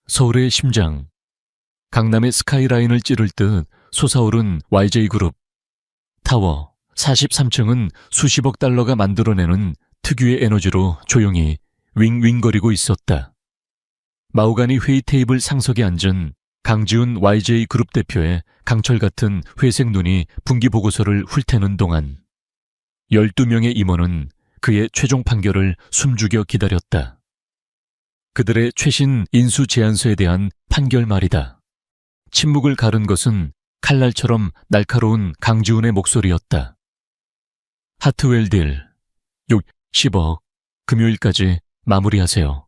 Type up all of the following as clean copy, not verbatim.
서울의 심장, 강남의 스카이라인을 찌를 듯 솟아오른 YJ그룹. 타워 43층은 수십억 달러가 만들어내는 특유의 에너지로 조용히 윙윙거리고 있었다. 마호가니 회의 테이블 상석에 앉은 강지훈 YJ그룹 대표의 강철 같은 회색 눈이 분기 보고서를 훑태는 동안 12명의 임원은 그의 최종 판결을 숨죽여 기다렸다. 그들의 최신 인수 제안서에 대한 판결 말이다. 침묵을 가른 것은 칼날처럼 날카로운 강지훈의 목소리였다. 하트웰 딜, 10억, 금요일까지 마무리하세요.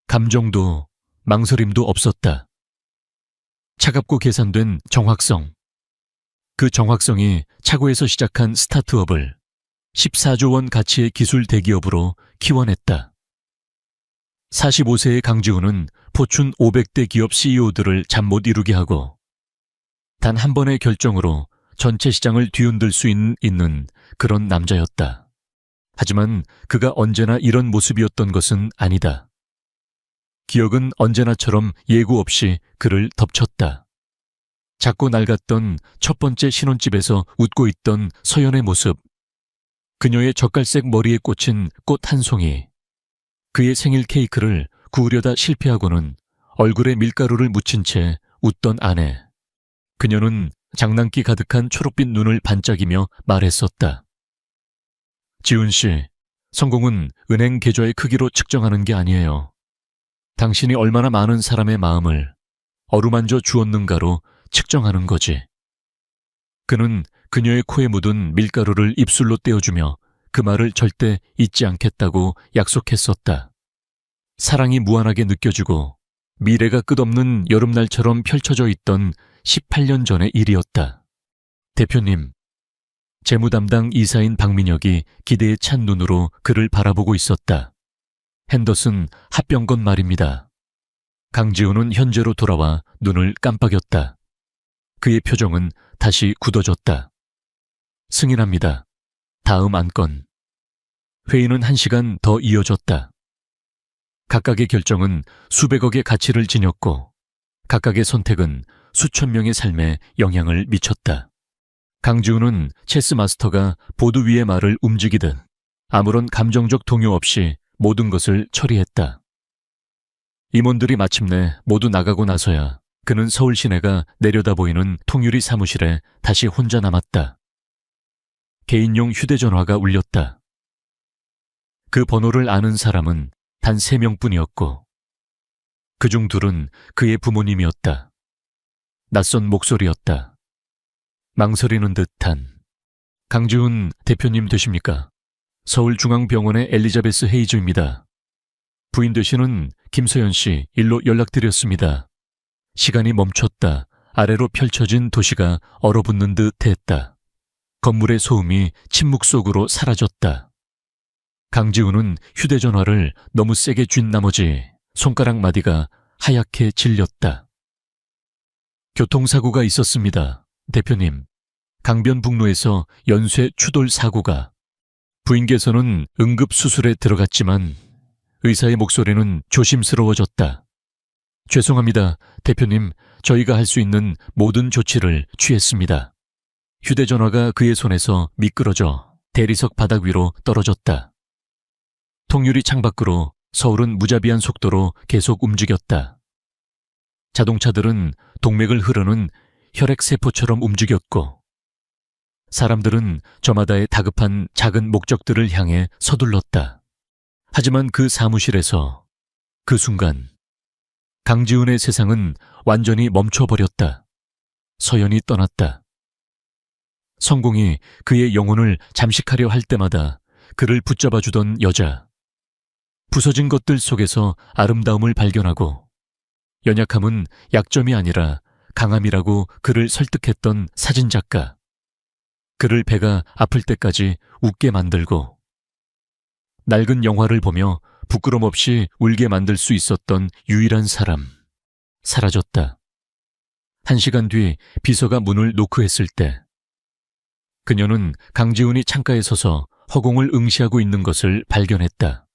감정도 망설임도 없었다. 차갑고 계산된 정확성. 그 정확성이 차고에서 시작한 스타트업을 14조 원 가치의 기술 대기업으로 키워냈다. 45세의 강지훈은 포춘 500대 기업 CEO들을 잠 못 이루게 하고 단 한 번의 결정으로 전체 시장을 뒤흔들 수 있는 그런 남자였다. 하지만 그가 언제나 이런 모습이었던 것은 아니다. 기억은 언제나처럼 예고 없이 그를 덮쳤다. 작고 낡았던 첫 번째 신혼집에서 웃고 있던 서연의 모습, 그녀의 젓갈색 머리에 꽂힌 꽃 한 송이, 그의 생일 케이크를 구우려다 실패하고는 얼굴에 밀가루를 묻힌 채 웃던 아내. 그녀는 장난기 가득한 초록빛 눈을 반짝이며 말했었다. 지훈 씨, 성공은 은행 계좌의 크기로 측정하는 게 아니에요. 당신이 얼마나 많은 사람의 마음을 어루만져 주었는가로 측정하는 거지. 그는 그녀의 코에 묻은 밀가루를 입술로 떼어주며 그 말을 절대 잊지 않겠다고 약속했었다. 사랑이 무한하게 느껴지고 미래가 끝없는 여름날처럼 펼쳐져 있던 18년 전의 일이었다. 대표님, 재무담당 이사인 박민혁이 기대에 찬 눈으로 그를 바라보고 있었다. 핸더슨 합병건 말입니다. 강지훈은 현재로 돌아와 눈을 깜빡였다. 그의 표정은 다시 굳어졌다. 승인합니다. 다음 안건. 회의는 1시간 더 이어졌다. 각각의 결정은 수백억의 가치를 지녔고 각각의 선택은 수천 명의 삶에 영향을 미쳤다. 강지훈은 체스 마스터가 보드 위의 말을 움직이듯 아무런 감정적 동요 없이 모든 것을 처리했다. 임원들이 마침내 모두 나가고 나서야 그는 서울 시내가 내려다보이는 통유리 사무실에 다시 혼자 남았다. 개인용 휴대전화가 울렸다. 그 번호를 아는 사람은 단 3명뿐이었고 그중 2은 그의 부모님이었다. 낯선 목소리였다. 망설이는 듯한. 강지훈 대표님 되십니까? 서울중앙병원의 엘리자베스 헤이즈입니다. 부인 되시는 김서연 씨 일로 연락드렸습니다. 시간이 멈췄다. 아래로 펼쳐진 도시가 얼어붙는 듯 했다. 건물의 소음이 침묵 속으로 사라졌다. 강지훈은 휴대전화를 너무 세게 쥔 나머지 손가락 마디가 하얗게 질렸다. 교통사고가 있었습니다. 대표님, 강변북로에서 연쇄 추돌 사고가. 부인께서는 응급수술에 들어갔지만 의사의 목소리는 조심스러워졌다. 죄송합니다. 대표님, 저희가 할 수 있는 모든 조치를 취했습니다. 휴대전화가 그의 손에서 미끄러져 대리석 바닥 위로 떨어졌다. 통유리 창밖으로 서울은 무자비한 속도로 계속 움직였다. 자동차들은 동맥을 흐르는 혈액세포처럼 움직였고 사람들은 저마다의 다급한 작은 목적들을 향해 서둘렀다. 하지만 그 사무실에서 그 순간 강지훈의 세상은 완전히 멈춰버렸다. 서연이 떠났다. 성공이 그의 영혼을 잠식하려 할 때마다 그를 붙잡아주던 여자. 부서진 것들 속에서 아름다움을 발견하고 연약함은 약점이 아니라 강함이라고 그를 설득했던 사진작가. 그를 배가 아플 때까지 웃게 만들고 낡은 영화를 보며 부끄럼 없이 울게 만들 수 있었던 유일한 사람. 사라졌다. 1시간 뒤 비서가 문을 노크했을 때 그녀는 강지훈이 창가에 서서 허공을 응시하고 있는 것을 발견했다.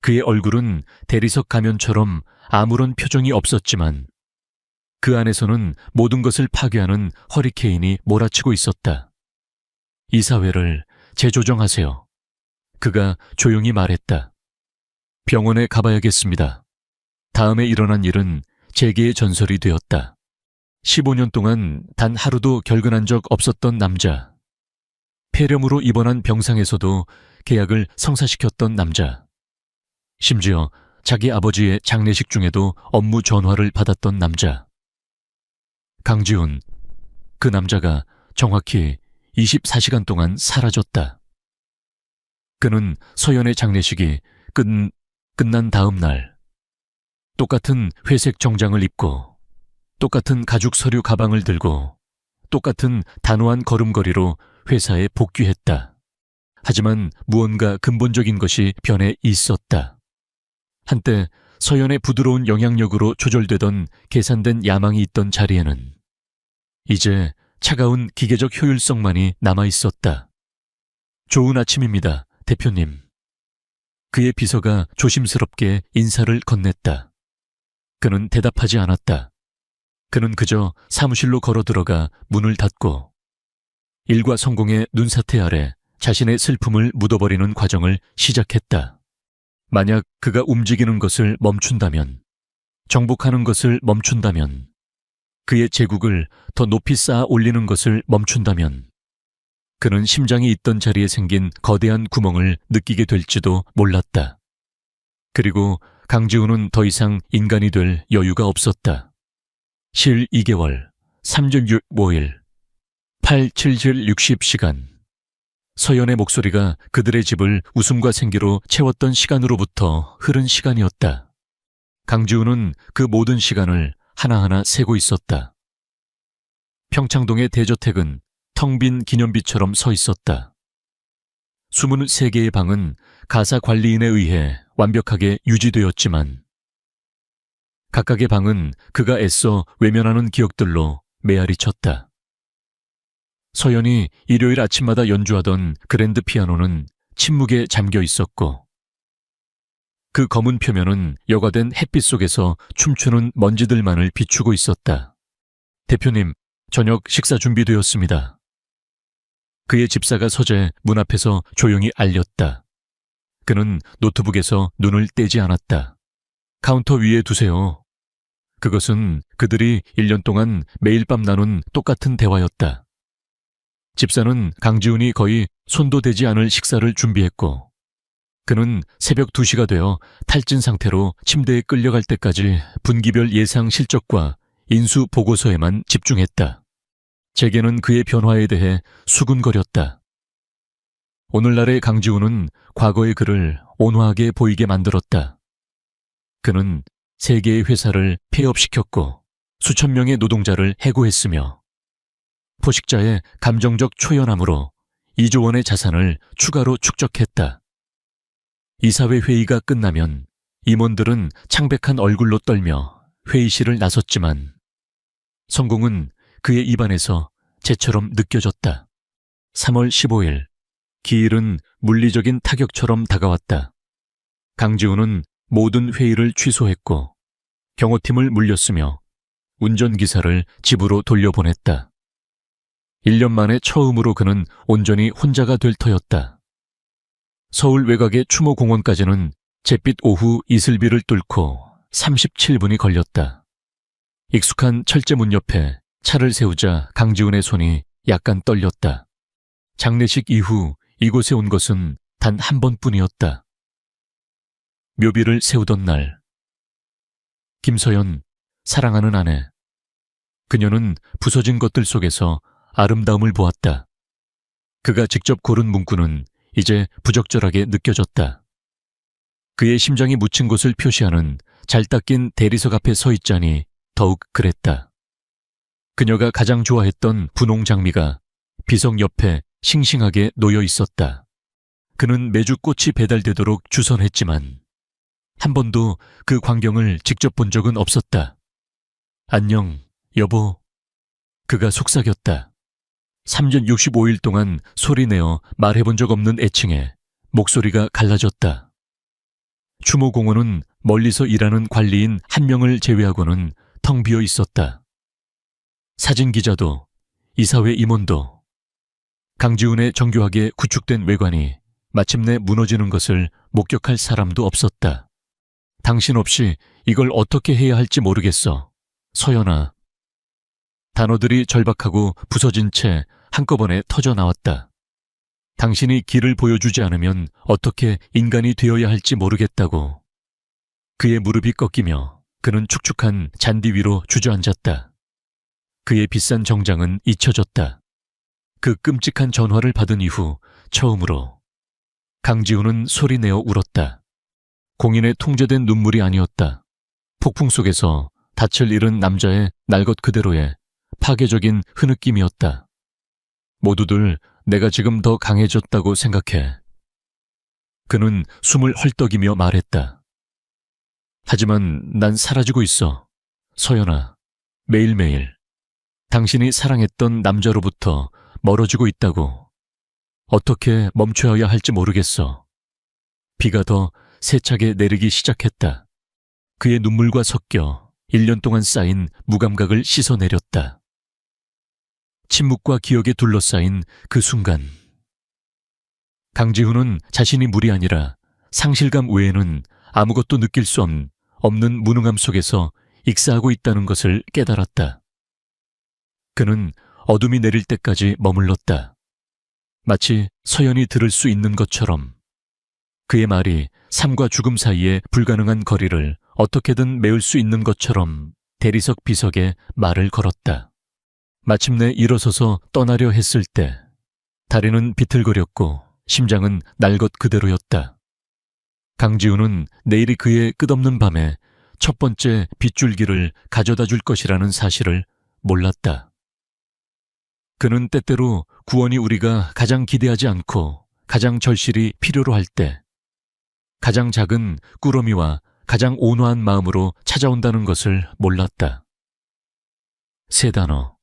그의 얼굴은 대리석 가면처럼 아무런 표정이 없었지만 그 안에서는 모든 것을 파괴하는 허리케인이 몰아치고 있었다. 이 사회를 재조정하세요. 그가 조용히 말했다. 병원에 가봐야겠습니다. 다음에 일어난 일은 제게의 전설이 되었다. 15년 동안 단 하루도 결근한 적 없었던 남자. 폐렴으로 입원한 병상에서도 계약을 성사시켰던 남자. 심지어 자기 아버지의 장례식 중에도 업무 전화를 받았던 남자. 강지훈, 그 남자가 정확히 24시간 동안 사라졌다. 그는 서연의 장례식이 끝난 다음 날 똑같은 회색 정장을 입고 똑같은 가죽 서류 가방을 들고 똑같은 단호한 걸음걸이로 회사에 복귀했다. 하지만 무언가 근본적인 것이 변해 있었다. 한때 서연의 부드러운 영향력으로 조절되던 계산된 야망이 있던 자리에는 이제 차가운 기계적 효율성만이 남아있었다. 좋은 아침입니다, 대표님. 그의 비서가 조심스럽게 인사를 건넸다. 그는 대답하지 않았다. 그는 그저 사무실로 걸어 들어가 문을 닫고 일과 성공의 눈사태 아래 자신의 슬픔을 묻어버리는 과정을 시작했다. 만약 그가 움직이는 것을 멈춘다면, 정복하는 것을 멈춘다면, 그의 제국을 더 높이 쌓아 올리는 것을 멈춘다면 그는 심장이 있던 자리에 생긴 거대한 구멍을 느끼게 될지도 몰랐다. 그리고 강지훈은 더 이상 인간이 될 여유가 없었다. 실 2개월, 3주 5일, 8, 7질 60시간. 서연의 목소리가 그들의 집을 웃음과 생기로 채웠던 시간으로부터 흐른 시간이었다. 강지훈은 그 모든 시간을 하나하나 세고 있었다. 평창동의 대저택은 텅 빈 기념비처럼 서 있었다. 23개의 방은 가사 관리인에 의해 완벽하게 유지되었지만 각각의 방은 그가 애써 외면하는 기억들로 메아리 쳤다. 서연이 일요일 아침마다 연주하던 그랜드 피아노는 침묵에 잠겨 있었고 그 검은 표면은 여과된 햇빛 속에서 춤추는 먼지들만을 비추고 있었다. 대표님, 저녁 식사 준비되었습니다. 그의 집사가 서재 문 앞에서 조용히 알렸다. 그는 노트북에서 눈을 떼지 않았다. 카운터 위에 두세요. 그것은 그들이 1년 동안 매일 밤 나눈 똑같은 대화였다. 집사는 강지훈이 거의 손도 대지 않을 식사를 준비했고 그는 새벽 2시가 되어 탈진 상태로 침대에 끌려갈 때까지 분기별 예상 실적과 인수 보고서에만 집중했다. 제게는 그의 변화에 대해 수군거렸다. 오늘날의 강지훈은 과거의 그를 온화하게 보이게 만들었다. 그는 3개의 회사를 폐업시켰고 수천 명의 노동자를 해고했으며 포식자의 감정적 초연함으로 2조 원의 자산을 추가로 축적했다. 이사회 회의가 끝나면 임원들은 창백한 얼굴로 떨며 회의실을 나섰지만 성공은 그의 입안에서 재처럼 느껴졌다. 3월 15일, 기일은 물리적인 타격처럼 다가왔다. 강지훈은 모든 회의를 취소했고 경호팀을 물렸으며 운전기사를 집으로 돌려보냈다. 1년 만에 처음으로 그는 온전히 혼자가 될 터였다. 서울 외곽의 추모공원까지는 잿빛 오후 이슬비를 뚫고 37분이 걸렸다. 익숙한 철제문 옆에 차를 세우자 강지훈의 손이 약간 떨렸다. 장례식 이후 이곳에 온 것은 단 한 번뿐이었다. 묘비를 세우던 날. 김서연, 사랑하는 아내. 그녀는 부서진 것들 속에서 아름다움을 보았다. 그가 직접 고른 문구는 이제 부적절하게 느껴졌다. 그의 심장이 묻힌 곳을 표시하는 잘 닦인 대리석 앞에 서 있자니 더욱 그랬다. 그녀가 가장 좋아했던 분홍 장미가 비석 옆에 싱싱하게 놓여 있었다. 그는 매주 꽃이 배달되도록 주선했지만 한 번도 그 광경을 직접 본 적은 없었다. 안녕, 여보. 그가 속삭였다. 365일 동안 소리내어 말해본 적 없는 애칭에 목소리가 갈라졌다. 추모공원은 멀리서 일하는 관리인 한 명을 제외하고는 텅 비어 있었다. 사진기자도, 이사회 임원도. 강지훈의 정교하게 구축된 외관이 마침내 무너지는 것을 목격할 사람도 없었다. 당신 없이 이걸 어떻게 해야 할지 모르겠어. 서연아. 단어들이 절박하고 부서진 채 한꺼번에 터져 나왔다. 당신이 길을 보여주지 않으면 어떻게 인간이 되어야 할지 모르겠다고. 그의 무릎이 꺾이며 그는 축축한 잔디 위로 주저앉았다. 그의 비싼 정장은 잊혀졌다. 그 끔찍한 전화를 받은 이후 처음으로 강지훈은 소리내어 울었다. 공인의 통제된 눈물이 아니었다. 폭풍 속에서 닻을 잃은 남자의 날 것 그대로의 파괴적인 흐느낌이었다. 모두들 내가 지금 더 강해졌다고 생각해. 그는 숨을 헐떡이며 말했다. 하지만 난 사라지고 있어. 서연아, 매일매일. 당신이 사랑했던 남자로부터 멀어지고 있다고. 어떻게 멈춰야 할지 모르겠어. 비가 더 세차게 내리기 시작했다. 그의 눈물과 섞여 1년 동안 쌓인 무감각을 씻어내렸다. 침묵과 기억에 둘러싸인 그 순간. 강지훈은 자신이 물이 아니라 상실감 외에는 아무것도 느낄 수 없는 무능함 속에서 익사하고 있다는 것을 깨달았다. 그는 어둠이 내릴 때까지 머물렀다. 마치 서연이 들을 수 있는 것처럼. 그의 말이 삶과 죽음 사이의 불가능한 거리를 어떻게든 메울 수 있는 것처럼 대리석 비석에 말을 걸었다. 마침내 일어서서 떠나려 했을 때 다리는 비틀거렸고 심장은 날 것 그대로였다. 강지훈은 내일이 그의 끝없는 밤에 첫 번째 빗줄기를 가져다 줄 것이라는 사실을 몰랐다. 그는 때때로 구원이 우리가 가장 기대하지 않고 가장 절실히 필요로 할 때 가장 작은 꾸러미와 가장 온화한 마음으로 찾아온다는 것을 몰랐다. 세 단어.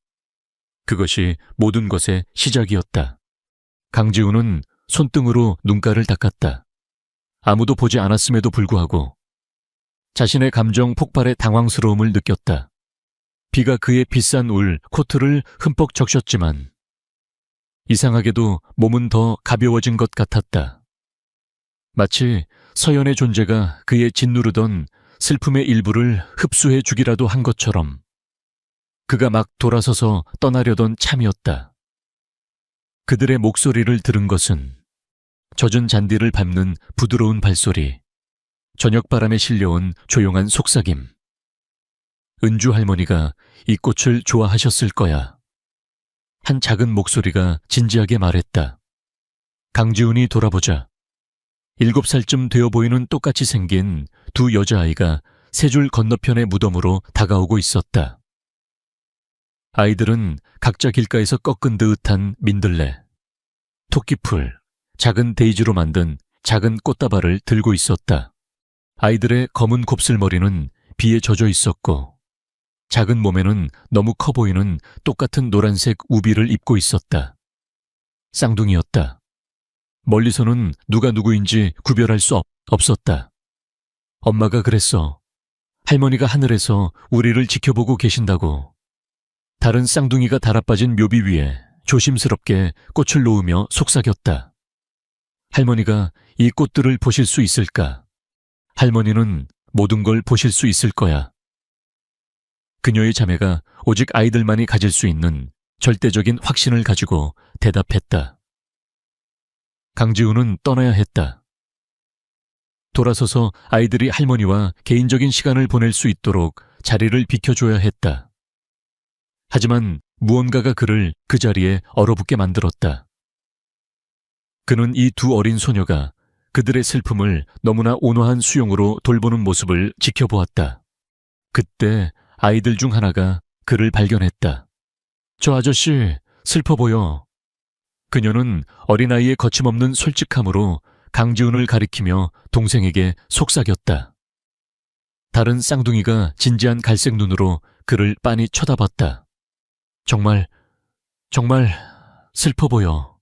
그것이 모든 것의 시작이었다. 강지훈은 손등으로 눈가를 닦았다. 아무도 보지 않았음에도 불구하고 자신의 감정 폭발의 당황스러움을 느꼈다. 비가 그의 비싼 울 코트를 흠뻑 적셨지만 이상하게도 몸은 더 가벼워진 것 같았다. 마치 서연의 존재가 그의 짓누르던 슬픔의 일부를 흡수해 주기라도 한 것처럼 그가 막 돌아서서 떠나려던 참이었다. 그들의 목소리를 들은 것은 젖은 잔디를 밟는 부드러운 발소리, 저녁바람에 실려온 조용한 속삭임. 은주 할머니가 이 꽃을 좋아하셨을 거야. 한 작은 목소리가 진지하게 말했다. 강지훈이 돌아보자 7살쯤 되어 보이는 똑같이 생긴 두 여자아이가 세 줄 건너편의 무덤으로 다가오고 있었다. 아이들은 각자 길가에서 꺾은 듯한 민들레, 토끼풀, 작은 데이지로 만든 작은 꽃다발을 들고 있었다. 아이들의 검은 곱슬머리는 비에 젖어 있었고 작은 몸에는 너무 커 보이는 똑같은 노란색 우비를 입고 있었다. 쌍둥이였다. 멀리서는 누가 누구인지 구별할 수 없었다. 엄마가 그랬어. 할머니가 하늘에서 우리를 지켜보고 계신다고. 다른 쌍둥이가 달아빠진 묘비 위에 조심스럽게 꽃을 놓으며 속삭였다. 할머니가 이 꽃들을 보실 수 있을까? 할머니는 모든 걸 보실 수 있을 거야. 그녀의 자매가 오직 아이들만이 가질 수 있는 절대적인 확신을 가지고 대답했다. 강지훈은 떠나야 했다. 돌아서서 아이들이 할머니와 개인적인 시간을 보낼 수 있도록 자리를 비켜줘야 했다. 하지만 무언가가 그를 그 자리에 얼어붙게 만들었다. 그는 이 두 어린 소녀가 그들의 슬픔을 너무나 온화한 수용으로 돌보는 모습을 지켜보았다. 그때 아이들 중 하나가 그를 발견했다. 저 아저씨 슬퍼 보여. 그녀는 어린아이의 거침없는 솔직함으로 강지훈을 가리키며 동생에게 속삭였다. 다른 쌍둥이가 진지한 갈색 눈으로 그를 빤히 쳐다봤다. 정말 슬퍼 보여.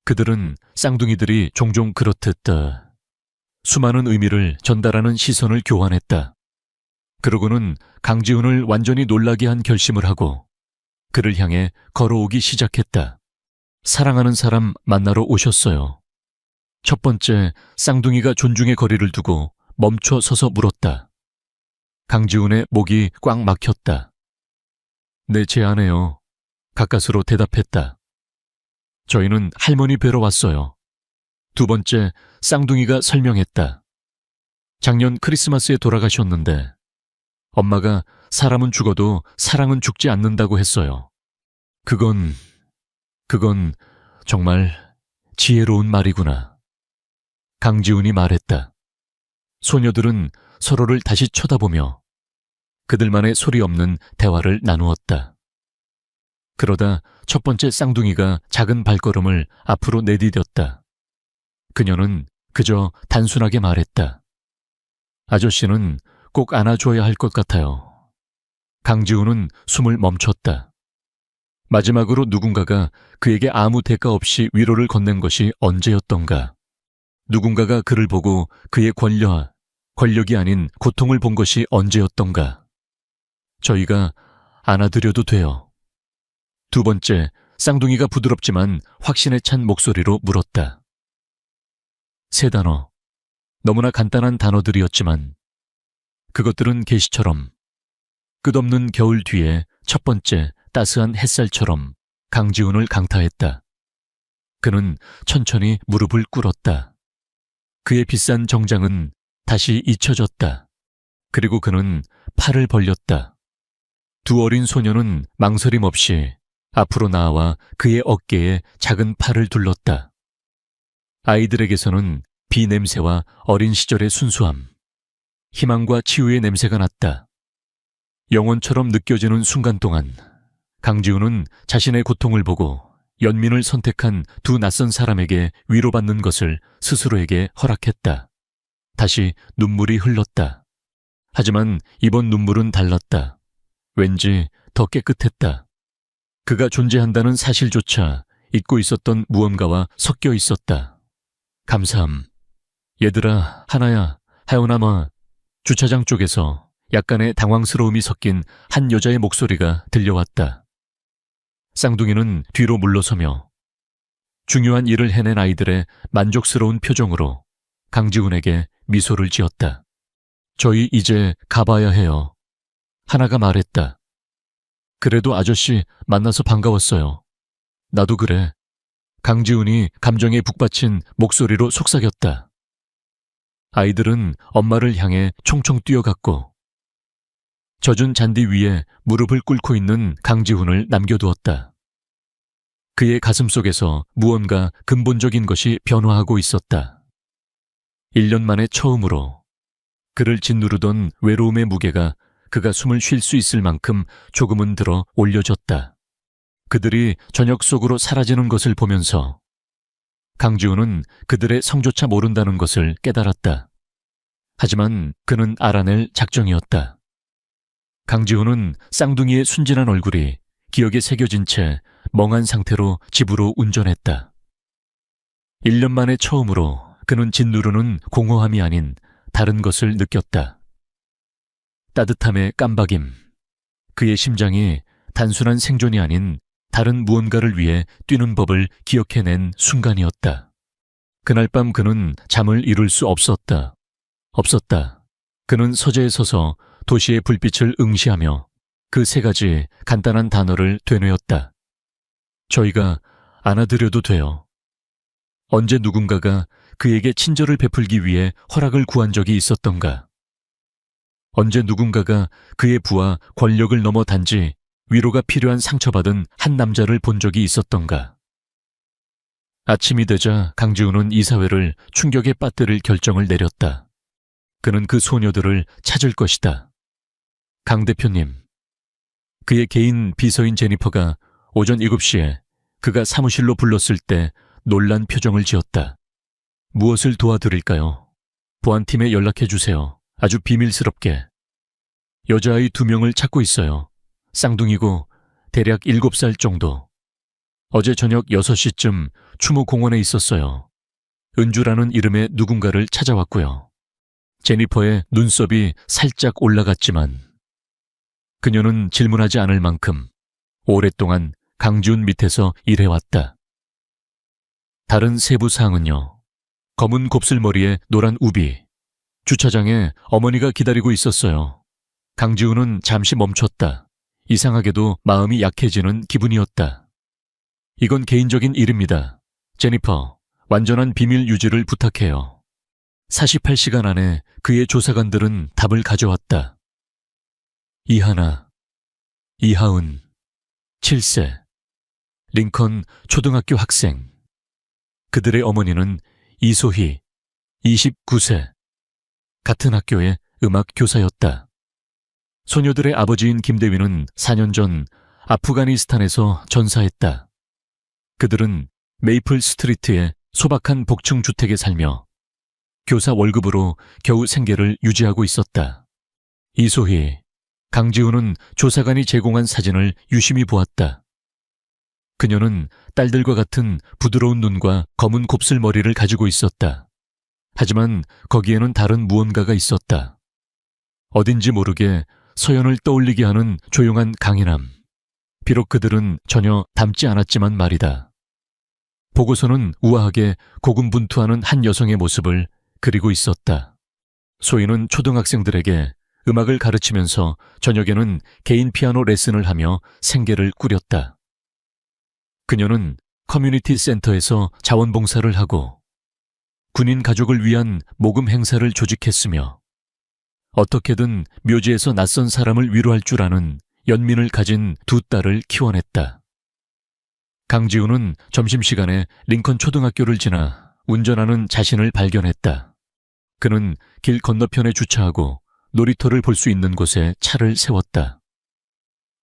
그들은 쌍둥이들이 종종 그렇듯 수많은 의미를 전달하는 시선을 교환했다. 그러고는 강지훈을 완전히 놀라게 한 결심을 하고 그를 향해 걸어오기 시작했다. 사랑하는 사람 만나러 오셨어요. 첫 번째, 쌍둥이가 존중의 거리를 두고 멈춰 서서 물었다. 강지훈의 목이 꽉 막혔다. 네, 제 아내요. 가까스로 대답했다. 저희는 할머니 뵈러 왔어요. 두 번째, 쌍둥이가 설명했다. 작년 크리스마스에 돌아가셨는데 엄마가 사람은 죽어도 사랑은 죽지 않는다고 했어요. 그건 정말 지혜로운 말이구나. 강지훈이 말했다. 소녀들은 서로를 다시 쳐다보며 그들만의 소리 없는 대화를 나누었다. 그러다 첫 번째 쌍둥이가 작은 발걸음을 앞으로 내디뎠다. 그녀는 그저 단순하게 말했다. 아저씨는 꼭 안아줘야 할 것 같아요. 강지훈은 숨을 멈췄다. 마지막으로 누군가가 그에게 아무 대가 없이 위로를 건넨 것이 언제였던가. 누군가가 그를 보고 그의 권력이 아닌 고통을 본 것이 언제였던가. 저희가 안아드려도 돼요. 두 번째, 쌍둥이가 부드럽지만 확신에 찬 목소리로 물었다. 세 단어, 너무나 간단한 단어들이었지만 그것들은 계시처럼 끝없는 겨울 뒤에 첫 번째 따스한 햇살처럼 강지훈을 강타했다. 그는 천천히 무릎을 꿇었다. 그의 비싼 정장은 다시 잊혀졌다. 그리고 그는 팔을 벌렸다. 두 어린 소녀는 망설임 없이 앞으로 나와 그의 어깨에 작은 팔을 둘렀다. 아이들에게서는 비 냄새와 어린 시절의 순수함, 희망과 치유의 냄새가 났다. 영혼처럼 느껴지는 순간 동안 강지훈은 자신의 고통을 보고 연민을 선택한 두 낯선 사람에게 위로받는 것을 스스로에게 허락했다. 다시 눈물이 흘렀다. 하지만 이번 눈물은 달랐다. 왠지 더 깨끗했다. 그가 존재한다는 사실조차 잊고 있었던 무언가와 섞여 있었다. 감사함. 얘들아, 하나야, 하연아마. 주차장 쪽에서 약간의 당황스러움이 섞인 한 여자의 목소리가 들려왔다. 쌍둥이는 뒤로 물러서며 중요한 일을 해낸 아이들의 만족스러운 표정으로 강지훈에게 미소를 지었다. 저희 이제 가봐야 해요. 하나가 말했다. 그래도 아저씨 만나서 반가웠어요. 나도 그래. 강지훈이 감정에 북받친 목소리로 속삭였다. 아이들은 엄마를 향해 총총 뛰어갔고 젖은 잔디 위에 무릎을 꿇고 있는 강지훈을 남겨두었다. 그의 가슴 속에서 무언가 근본적인 것이 변화하고 있었다. 1년 만에 처음으로 그를 짓누르던 외로움의 무게가 그가 숨을 쉴 수 있을 만큼 조금은 들어 올려졌다. 그들이 저녁 속으로 사라지는 것을 보면서 강지훈은 그들의 성조차 모른다는 것을 깨달았다. 하지만 그는 알아낼 작정이었다. 강지훈은 쌍둥이의 순진한 얼굴이 기억에 새겨진 채 멍한 상태로 집으로 운전했다. 1년 만에 처음으로 그는 짓누르는 공허함이 아닌 다른 것을 느꼈다. 따뜻함의 깜박임. 그의 심장이 단순한 생존이 아닌 다른 무언가를 위해 뛰는 법을 기억해낸 순간이었다. 그날 밤 그는 잠을 이룰 수 없었다. 그는 서재에 서서 도시의 불빛을 응시하며 그 세 가지 간단한 단어를 되뇌었다. 저희가 안아드려도 돼요. 언제 누군가가 그에게 친절을 베풀기 위해 허락을 구한 적이 있었던가? 언제 누군가가 그의 부와 권력을 넘어 단지 위로가 필요한 상처받은 한 남자를 본 적이 있었던가? 아침이 되자 강지훈은 이사회를 충격에 빠뜨릴 결정을 내렸다. 그는 그 소녀들을 찾을 것이다. 강 대표님. 그의 개인 비서인 제니퍼가 오전 7시에 그가 사무실로 불렀을 때 놀란 표정을 지었다. 무엇을 도와드릴까요? 보안팀에 연락해 주세요. 아주 비밀스럽게. 여자아이 2명을 찾고 있어요. 쌍둥이고 대략 7살 정도. 어제 저녁 6시쯤 추모공원에 있었어요. 은주라는 이름의 누군가를 찾아왔고요. 제니퍼의 눈썹이 살짝 올라갔지만 그녀는 질문하지 않을 만큼 오랫동안 강지훈 밑에서 일해왔다. 다른 세부 사항은요. 검은 곱슬머리에 노란 우비. 주차장에 어머니가 기다리고 있었어요. 강지훈은 잠시 멈췄다. 이상하게도 마음이 약해지는 기분이었다. 이건 개인적인 일입니다. 제니퍼, 완전한 비밀 유지를 부탁해요. 48시간 안에 그의 조사관들은 답을 가져왔다. 이하나, 이하은, 7세, 링컨 초등학교 학생. 그들의 어머니는 이소희, 29세, 같은 학교의 음악 교사였다. 소녀들의 아버지인 김대위는 4년 전 아프가니스탄에서 전사했다. 그들은 메이플 스트리트의 소박한 복층 주택에 살며 교사 월급으로 겨우 생계를 유지하고 있었다. 이소희, 강지훈은 조사관이 제공한 사진을 유심히 보았다. 그녀는 딸들과 같은 부드러운 눈과 검은 곱슬머리를 가지고 있었다. 하지만 거기에는 다른 무언가가 있었다. 어딘지 모르게 서연을 떠올리게 하는 조용한 강인함. 비록 그들은 전혀 닮지 않았지만 말이다. 보고서는 우아하게 고군분투하는 한 여성의 모습을 그리고 있었다. 소희는 초등학생들에게 음악을 가르치면서 저녁에는 개인 피아노 레슨을 하며 생계를 꾸렸다. 그녀는 커뮤니티 센터에서 자원봉사를 하고 군인 가족을 위한 모금 행사를 조직했으며 어떻게든 묘지에서 낯선 사람을 위로할 줄 아는 연민을 가진 두 딸을 키워냈다. 강지훈은 점심시간에 링컨 초등학교를 지나 운전하는 자신을 발견했다. 그는 길 건너편에 주차하고 놀이터를 볼 수 있는 곳에 차를 세웠다.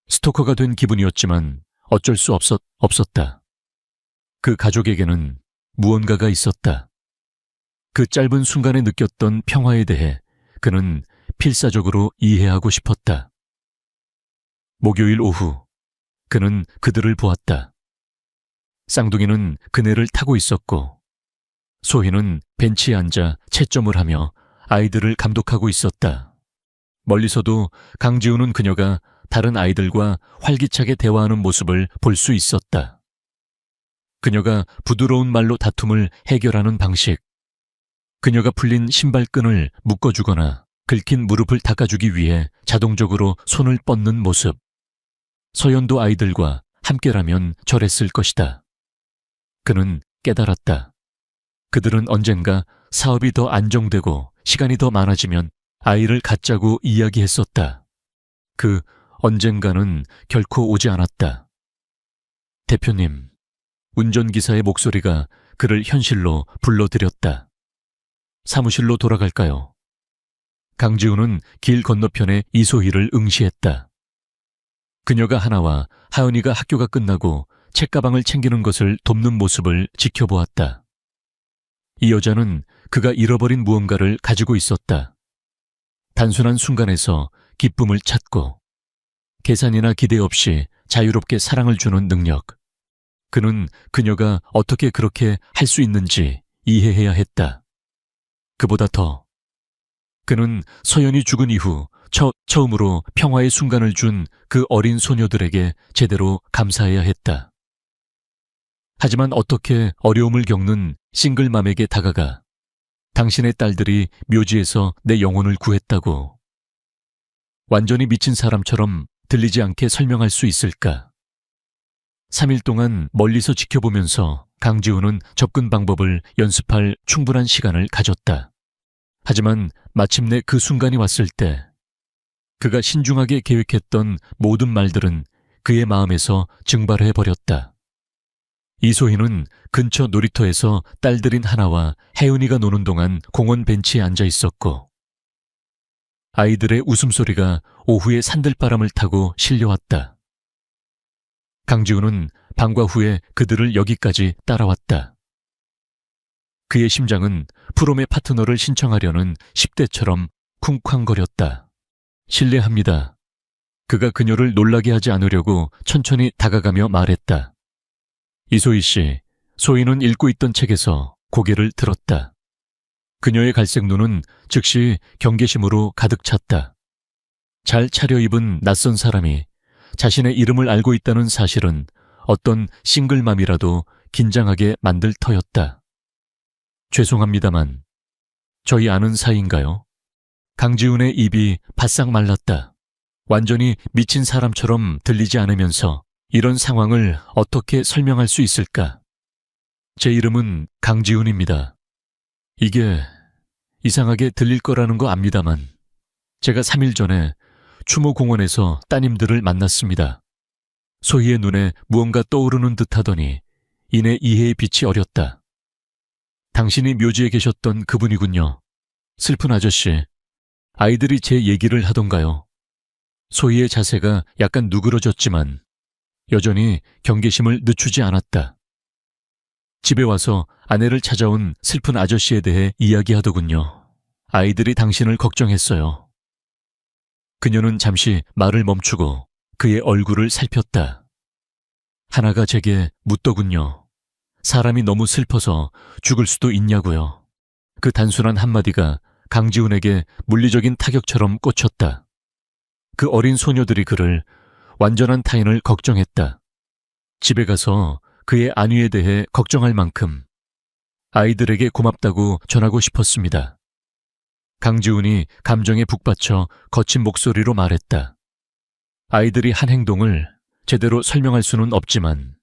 스토커가 된 기분이었지만 어쩔 수 없었다. 그 가족에게는 무언가가 있었다. 그 짧은 순간에 느꼈던 평화에 대해 그는 필사적으로 이해하고 싶었다. 목요일 오후, 그는 그들을 보았다. 쌍둥이는 그네를 타고 있었고 소희는 벤치에 앉아 채점을 하며 아이들을 감독하고 있었다. 멀리서도 강지훈은 그녀가 다른 아이들과 활기차게 대화하는 모습을 볼 수 있었다. 그녀가 부드러운 말로 다툼을 해결하는 방식, 그녀가 풀린 신발끈을 묶어주거나 긁힌 무릎을 닦아주기 위해 자동적으로 손을 뻗는 모습. 서연도 아이들과 함께라면 저랬을 것이다. 그는 깨달았다. 그들은 언젠가 사업이 더 안정되고 시간이 더 많아지면 아이를 갖자고 이야기했었다. 그 언젠가는 결코 오지 않았다. 대표님, 운전기사의 목소리가 그를 현실로 불러들였다. 사무실로 돌아갈까요? 강지훈은 길 건너편에 이소희를 응시했다. 그녀가 하나와 하은이가 학교가 끝나고 책가방을 챙기는 것을 돕는 모습을 지켜보았다. 이 여자는 그가 잃어버린 무언가를 가지고 있었다. 단순한 순간에서 기쁨을 찾고 계산이나 기대 없이 자유롭게 사랑을 주는 능력. 그는 그녀가 어떻게 그렇게 할 수 있는지 이해해야 했다. 그보다 더 그는 서연이 죽은 이후 처음으로 평화의 순간을 준 그 어린 소녀들에게 제대로 감사해야 했다. 하지만 어떻게 어려움을 겪는 싱글맘에게 다가가 당신의 딸들이 묘지에서 내 영혼을 구했다고 완전히 미친 사람처럼 들리지 않게 설명할 수 있을까? 3일 동안 멀리서 지켜보면서 강지훈은 접근 방법을 연습할 충분한 시간을 가졌다. 하지만 마침내 그 순간이 왔을 때 그가 신중하게 계획했던 모든 말들은 그의 마음에서 증발해버렸다. 이소희는 근처 놀이터에서 딸들인 하나와 혜은이가 노는 동안 공원 벤치에 앉아 있었고 아이들의 웃음소리가 오후의 산들바람을 타고 실려왔다. 강지훈은 방과 후에 그들을 여기까지 따라왔다. 그의 심장은 프롬의 파트너를 신청하려는 10대처럼 쿵쾅거렸다. 실례합니다. 그가 그녀를 놀라게 하지 않으려고 천천히 다가가며 말했다. 이소희 씨, 소희는 읽고 있던 책에서 고개를 들었다. 그녀의 갈색 눈은 즉시 경계심으로 가득 찼다. 잘 차려입은 낯선 사람이 자신의 이름을 알고 있다는 사실은 어떤 싱글맘이라도 긴장하게 만들 터였다. 죄송합니다만 저희 아는 사이인가요? 강지훈의 입이 바싹 말랐다. 완전히 미친 사람처럼 들리지 않으면서 이런 상황을 어떻게 설명할 수 있을까? 제 이름은 강지훈입니다. 이게 이상하게 들릴 거라는 거 압니다만 제가 3일 전에 추모공원에서 따님들을 만났습니다. 소희의 눈에 무언가 떠오르는 듯하더니 이내 이해의 빛이 어렸다. 당신이 묘지에 계셨던 그분이군요. 슬픈 아저씨. 아이들이 제 얘기를 하던가요. 소희의 자세가 약간 누그러졌지만 여전히 경계심을 늦추지 않았다. 집에 와서 아내를 찾아온 슬픈 아저씨에 대해 이야기하더군요. 아이들이 당신을 걱정했어요. 그녀는 잠시 말을 멈추고 그의 얼굴을 살폈다. 하나가 제게 묻더군요. 사람이 너무 슬퍼서 죽을 수도 있냐고요. 그 단순한 한마디가 강지훈에게 물리적인 타격처럼 꽂혔다. 그 어린 소녀들이 그를 완전한 타인을 걱정했다. 집에 가서 그의 안위에 대해 걱정할 만큼 아이들에게 고맙다고 전하고 싶었습니다. 강지훈이 감정에 북받쳐 거친 목소리로 말했다. 아이들이 한 행동을 제대로 설명할 수는 없지만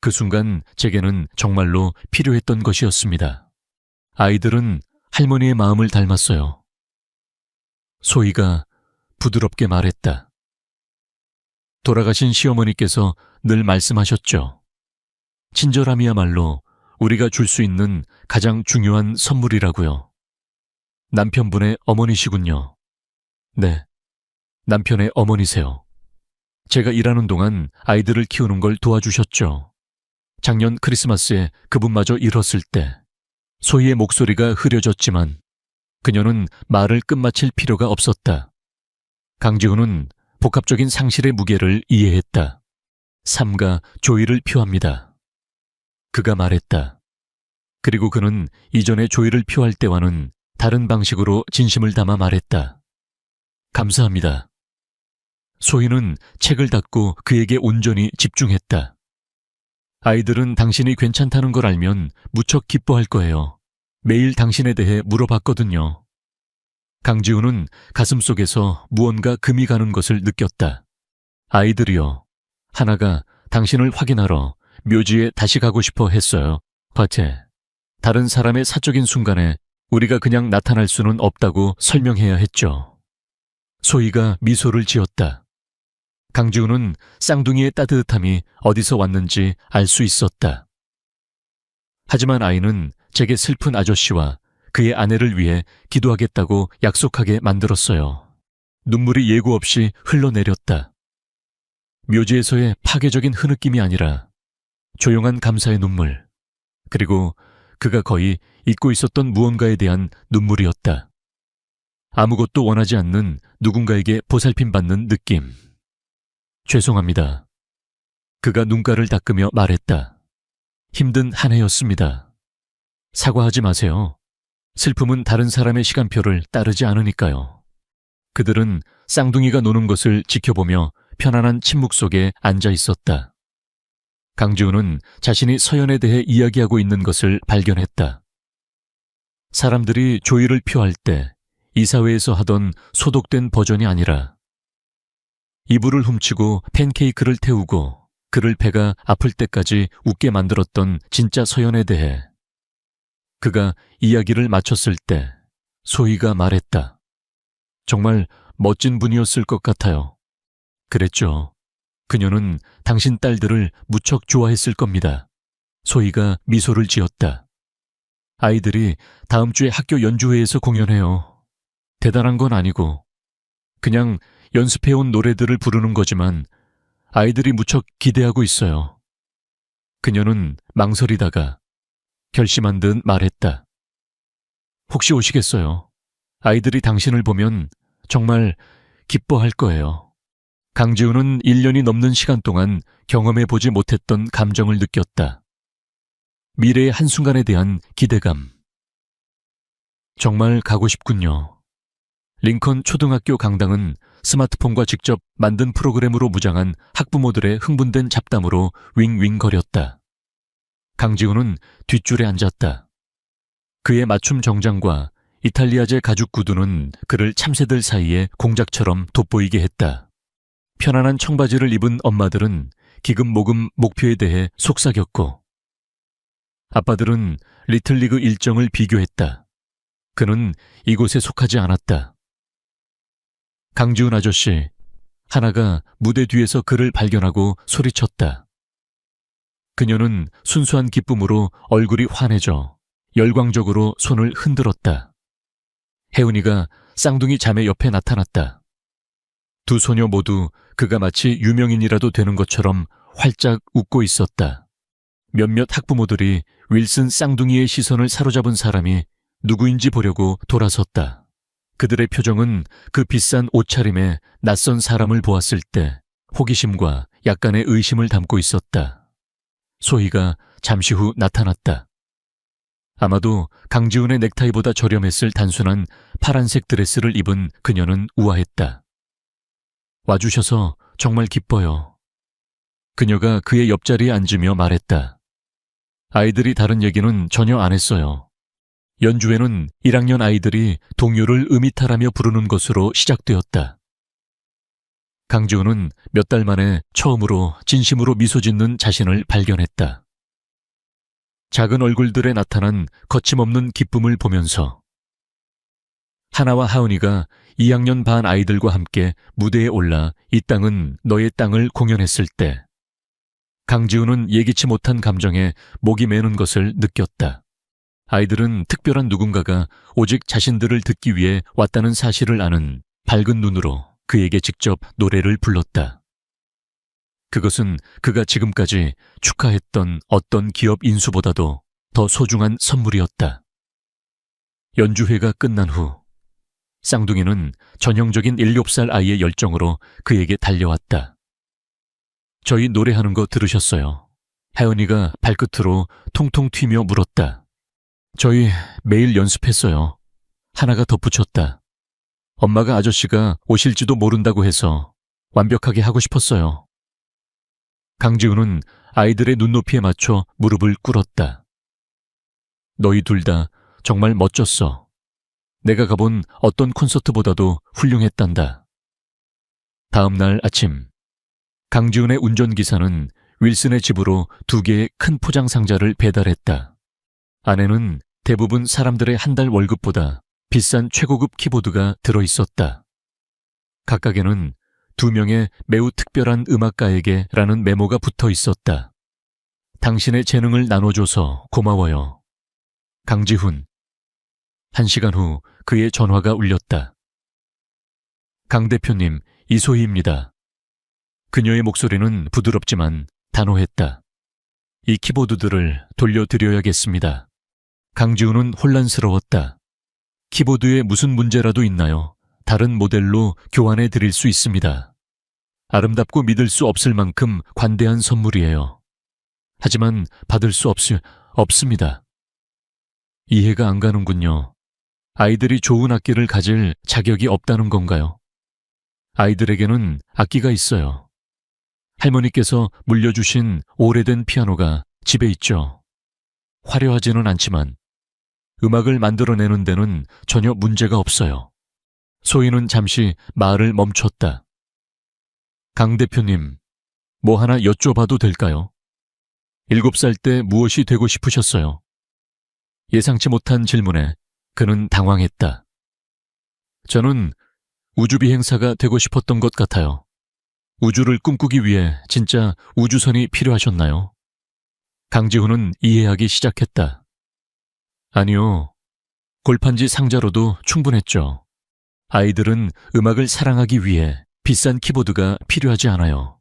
그 순간 제게는 정말로 필요했던 것이었습니다. 아이들은 할머니의 마음을 닮았어요. 소희가 부드럽게 말했다. 돌아가신 시어머니께서 늘 말씀하셨죠. 친절함이야말로 우리가 줄 수 있는 가장 중요한 선물이라고요. 남편분의 어머니시군요. 네, 남편의 어머니세요. 제가 일하는 동안 아이들을 키우는 걸 도와주셨죠. 작년 크리스마스에 그분마저 잃었을 때 소희의 목소리가 흐려졌지만 그녀는 말을 끝마칠 필요가 없었다. 강지훈은 복합적인 상실의 무게를 이해했다. 삶과 조의를 표합니다. 그가 말했다. 그리고 그는 이전에 조의를 표할 때와는 다른 방식으로 진심을 담아 말했다. 감사합니다. 소희는 책을 닫고 그에게 온전히 집중했다. 아이들은 당신이 괜찮다는 걸 알면 무척 기뻐할 거예요. 매일 당신에 대해 물어봤거든요. 강지훈은 가슴속에서 무언가 금이 가는 것을 느꼈다. 아이들이요. 하나가 당신을 확인하러 묘지에 다시 가고 싶어 했어요. 과체. 다른 사람의 사적인 순간에 우리가 그냥 나타날 수는 없다고 설명해야 했죠. 소희가 미소를 지었다. 강지훈은 쌍둥이의 따뜻함이 어디서 왔는지 알 수 있었다. 하지만 아이는 제게 슬픈 아저씨와 그의 아내를 위해 기도하겠다고 약속하게 만들었어요. 눈물이 예고 없이 흘러내렸다. 묘지에서의 파괴적인 흐느낌이 아니라 조용한 감사의 눈물, 그리고 그가 거의 잊고 있었던 무언가에 대한 눈물이었다. 아무것도 원하지 않는 누군가에게 보살핌받는 느낌. 죄송합니다. 그가 눈가를 닦으며 말했다. 힘든 한 해였습니다. 사과하지 마세요. 슬픔은 다른 사람의 시간표를 따르지 않으니까요. 그들은 쌍둥이가 노는 것을 지켜보며 편안한 침묵 속에 앉아 있었다. 강지훈은 자신이 서연에 대해 이야기하고 있는 것을 발견했다. 사람들이 조의를 표할 때 이사회에서 하던 소독된 버전이 아니라 이불을 훔치고 팬케이크를 태우고 그를 배가 아플 때까지 웃게 만들었던 진짜 서연에 대해 그가 이야기를 마쳤을 때 소희가 말했다. 정말 멋진 분이었을 것 같아요. 그랬죠. 그녀는 당신 딸들을 무척 좋아했을 겁니다. 소희가 미소를 지었다. 아이들이 다음 주에 학교 연주회에서 공연해요. 대단한 건 아니고 그냥 연습해온 노래들을 부르는 거지만 아이들이 무척 기대하고 있어요. 그녀는 망설이다가 결심한 듯 말했다. 혹시 오시겠어요? 아이들이 당신을 보면 정말 기뻐할 거예요. 강지훈은 1년이 넘는 시간 동안 경험해보지 못했던 감정을 느꼈다. 미래의 한순간에 대한 기대감. 정말 가고 싶군요. 링컨 초등학교 강당은 스마트폰과 직접 만든 프로그램으로 무장한 학부모들의 흥분된 잡담으로 윙윙거렸다. 강지훈은 뒷줄에 앉았다. 그의 맞춤 정장과 이탈리아제 가죽 구두는 그를 참새들 사이에 공작처럼 돋보이게 했다. 편안한 청바지를 입은 엄마들은 기금모금 목표에 대해 속삭였고, 아빠들은 리틀리그 일정을 비교했다. 그는 이곳에 속하지 않았다. 강지훈 아저씨, 하나가 무대 뒤에서 그를 발견하고 소리쳤다. 그녀는 순수한 기쁨으로 얼굴이 환해져 열광적으로 손을 흔들었다. 혜은이가 쌍둥이 자매 옆에 나타났다. 두 소녀 모두 그가 마치 유명인이라도 되는 것처럼 활짝 웃고 있었다. 몇몇 학부모들이 윌슨 쌍둥이의 시선을 사로잡은 사람이 누구인지 보려고 돌아섰다. 그들의 표정은 그 비싼 옷차림에 낯선 사람을 보았을 때 호기심과 약간의 의심을 담고 있었다. 소희가 잠시 후 나타났다. 아마도 강지훈의 넥타이보다 저렴했을 단순한 파란색 드레스를 입은 그녀는 우아했다. 와주셔서 정말 기뻐요. 그녀가 그의 옆자리에 앉으며 말했다. 아이들이 다른 얘기는 전혀 안 했어요. 연주회는 1학년 아이들이 동요를 음이탈하며 부르는 것으로 시작되었다. 강지훈은 몇 달 만에 처음으로 진심으로 미소 짓는 자신을 발견했다. 작은 얼굴들에 나타난 거침없는 기쁨을 보면서 하나와 하은이가 2학년 반 아이들과 함께 무대에 올라 이 땅은 너의 땅을 공연했을 때 강지훈은 예기치 못한 감정에 목이 메는 것을 느꼈다. 아이들은 특별한 누군가가 오직 자신들을 듣기 위해 왔다는 사실을 아는 밝은 눈으로 그에게 직접 노래를 불렀다. 그것은 그가 지금까지 축하했던 어떤 기업 인수보다도 더 소중한 선물이었다. 연주회가 끝난 후 쌍둥이는 전형적인 7살 아이의 열정으로 그에게 달려왔다. 저희 노래하는 거 들으셨어요? 혜은이가 발끝으로 통통 튀며 물었다. 저희 매일 연습했어요. 하나가 덧붙였다. 엄마가 아저씨가 오실지도 모른다고 해서 완벽하게 하고 싶었어요. 강지훈은 아이들의 눈높이에 맞춰 무릎을 꿇었다. 너희 둘 다 정말 멋졌어. 내가 가본 어떤 콘서트보다도 훌륭했단다. 다음 날 아침, 강지훈의 운전기사는 윌슨의 집으로 2개의 큰 포장 상자를 배달했다. 안에는 대부분 사람들의 한 달 월급보다 비싼 최고급 키보드가 들어있었다. 각각에는 2명의 매우 특별한 음악가에게 라는 메모가 붙어 있었다. 당신의 재능을 나눠줘서 고마워요. 강지훈. 1시간 후 그의 전화가 울렸다. 강 대표님, 이소희입니다. 그녀의 목소리는 부드럽지만 단호했다. 이 키보드들을 돌려드려야겠습니다. 강지훈은 혼란스러웠다. 키보드에 무슨 문제라도 있나요? 다른 모델로 교환해 드릴 수 있습니다. 아름답고 믿을 수 없을 만큼 관대한 선물이에요. 하지만 받을 수 없습니다. 이해가 안 가는군요. 아이들이 좋은 악기를 가질 자격이 없다는 건가요? 아이들에게는 악기가 있어요. 할머니께서 물려주신 오래된 피아노가 집에 있죠. 화려하지는 않지만 음악을 만들어내는 데는 전혀 문제가 없어요. 소희는 잠시 말을 멈췄다. 강 대표님, 뭐 하나 여쭤봐도 될까요? 7살 때 무엇이 되고 싶으셨어요? 예상치 못한 질문에 그는 당황했다. 저는 우주비행사가 되고 싶었던 것 같아요. 우주를 꿈꾸기 위해 진짜 우주선이 필요하셨나요? 강지훈은 이해하기 시작했다. 아니요. 골판지 상자로도 충분했죠. 아이들은 음악을 사랑하기 위해 비싼 키보드가 필요하지 않아요.